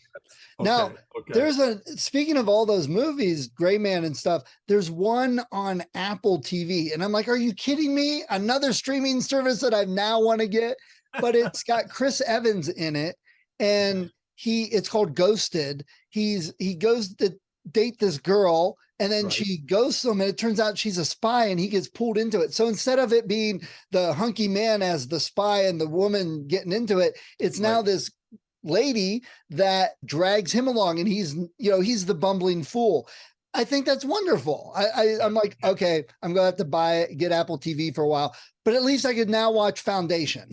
S3: Now,
S2: Okay. Okay.
S3: there's speaking of all those movies, Gray Man and stuff, there's one on Apple TV. And I'm like, are you kidding me? Another streaming service that I now want to get, but it's got Chris Evans in it. And it's called Ghosted. He goes to date this girl, and then
S2: Right.
S3: she ghosts him, and it turns out she's a spy, and he gets pulled into it. So instead of it being the hunky man as the spy and the woman getting into it, it's now
S2: Right.
S3: this lady that drags him along, and he's the bumbling fool. I think that's wonderful. I'm like, okay, I'm gonna have to get Apple TV for a while, but at least I could now watch Foundation.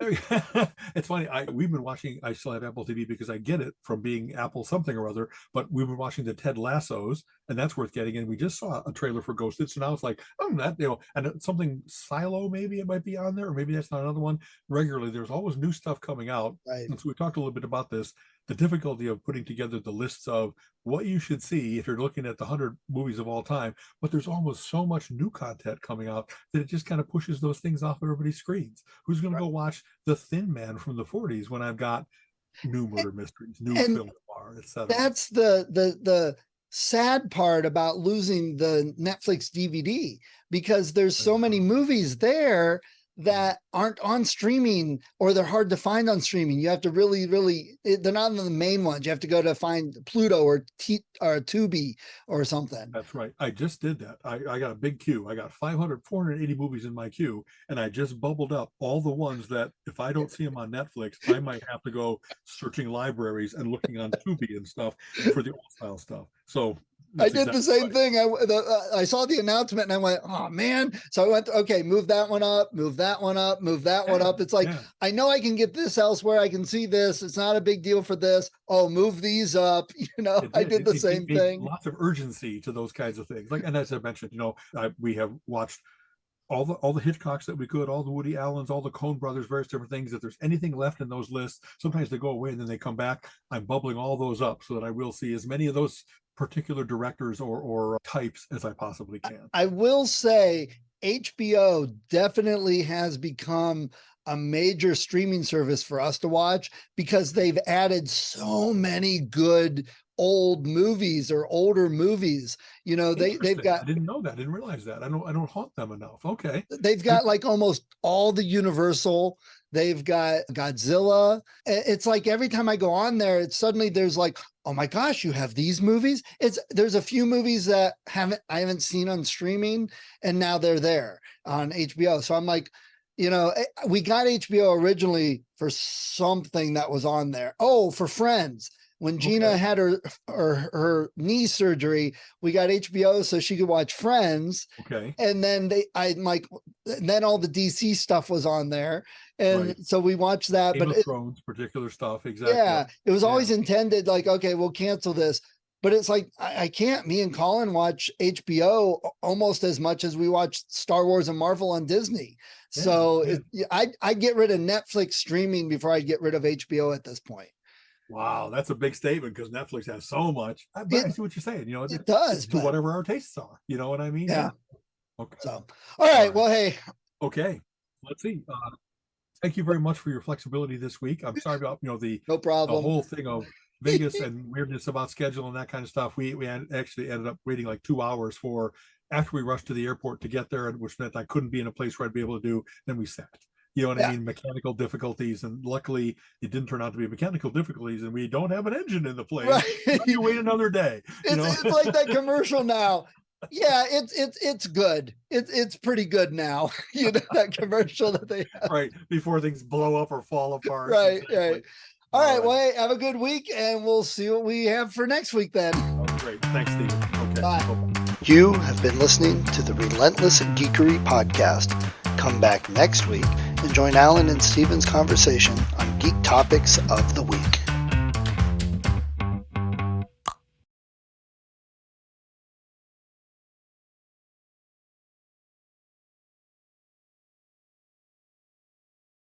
S2: It's funny. We've been watching. I still have Apple TV because I get it from being Apple something or other. But we've been watching the Ted Lassos, and that's worth getting. And we just saw a trailer for Ghosted, so now it's like, oh, that and something Silo, maybe it might be on there, or maybe that's not another one. Regularly, there's always new stuff coming out.
S3: Right.
S2: And so we talked a little bit about this. The difficulty of putting together the lists of what you should see if you're looking at the 100 movies of all time, but there's almost so much new content coming out that it just kind of pushes those things off everybody's screens. Who's going to go watch The Thin Man from the 40s when I've got new murder mysteries, new film noir, etc.?
S3: That's the sad part about losing the Netflix DVD, because there's so many movies there that aren't on streaming, or they're hard to find on streaming. You have to really, they're not on the main ones. You have to go to find Pluto or Tubi or something.
S2: That's right. I just did that. I got a big queue. I got 480 movies in my queue, and I just bubbled up all the ones that if I don't see them on Netflix, I might have to go searching libraries and looking on Tubi and stuff for the old style stuff. So
S3: I did the same thing. I saw the announcement and I went, oh man. So I went, okay, move that one up, move that one up, move that one up. It's like, I know I can get this elsewhere. I can see this. It's not a big deal for this. Oh, move these up. I did the same thing.
S2: Lots of urgency to those kinds of things. And as I mentioned, we have watched all the Hitchcocks that we could, all the Woody Allens, all the Coen brothers, various different things. If there's anything left in those lists, sometimes they go away and then they come back. I'm bubbling all those up so that I will see as many of those particular directors or types as I possibly can.
S3: I will say HBO definitely has become a major streaming service for us to watch, because they've added so many good old movies or older movies. They've got,
S2: I didn't know that. I didn't realize that. I don't haunt them enough. Okay.
S3: They've got like almost all the Universal. They've got Godzilla. It's like every time I go on there, it's suddenly there's like, oh my gosh, you have these movies. There's a few movies that I haven't seen on streaming, and now they're there on HBO. So I'm like, we got HBO originally for something that was on there. Oh, for Friends. When Gina had her knee surgery, we got HBO so she could watch Friends.
S2: Okay.
S3: And then then all the DC stuff was on there. And so we watched that.
S2: Game of Thrones, particular stuff. Exactly.
S3: Yeah. It was always intended like, okay, we'll cancel this. But it's like, I can't. Me and Colin watch HBO almost as much as we watch Star Wars and Marvel on Disney. So I get rid of Netflix streaming before I get rid of HBO at this point.
S2: Wow, that's a big statement, because Netflix has so much. But I see what you're saying.
S3: It does.
S2: To whatever our tastes are. You know what I mean?
S3: Yeah.
S2: Okay.
S3: So, all right. Well, hey.
S2: Okay. Let's see. Thank you very much for your flexibility this week. I'm sorry about the
S3: No problem.
S2: whole thing of Vegas and weirdness about schedule and that kind of stuff. We actually ended up waiting like 2 hours for after we rushed to the airport to get there, which meant I couldn't be in a place where I'd be able to do. Then we sat. You know what I mean? Mechanical difficulties, and luckily it didn't turn out to be mechanical difficulties, and we don't have an engine in the plane.
S3: Right.
S2: You wait another day.
S3: It's like that commercial now. Yeah, it's good. It's pretty good now. That commercial that they have.
S2: Right before things blow up or fall apart.
S3: Right,
S2: Exactly.
S3: right. All right. Well, hey, have a good week, and we'll see what we have for next week then.
S2: Oh, great. Thanks, Stephen. Okay.
S3: Bye.
S2: Bye-bye.
S1: You have been listening to the Relentless Geekery podcast. Come back next week and join Alan and Steven's conversation on geek topics of the week.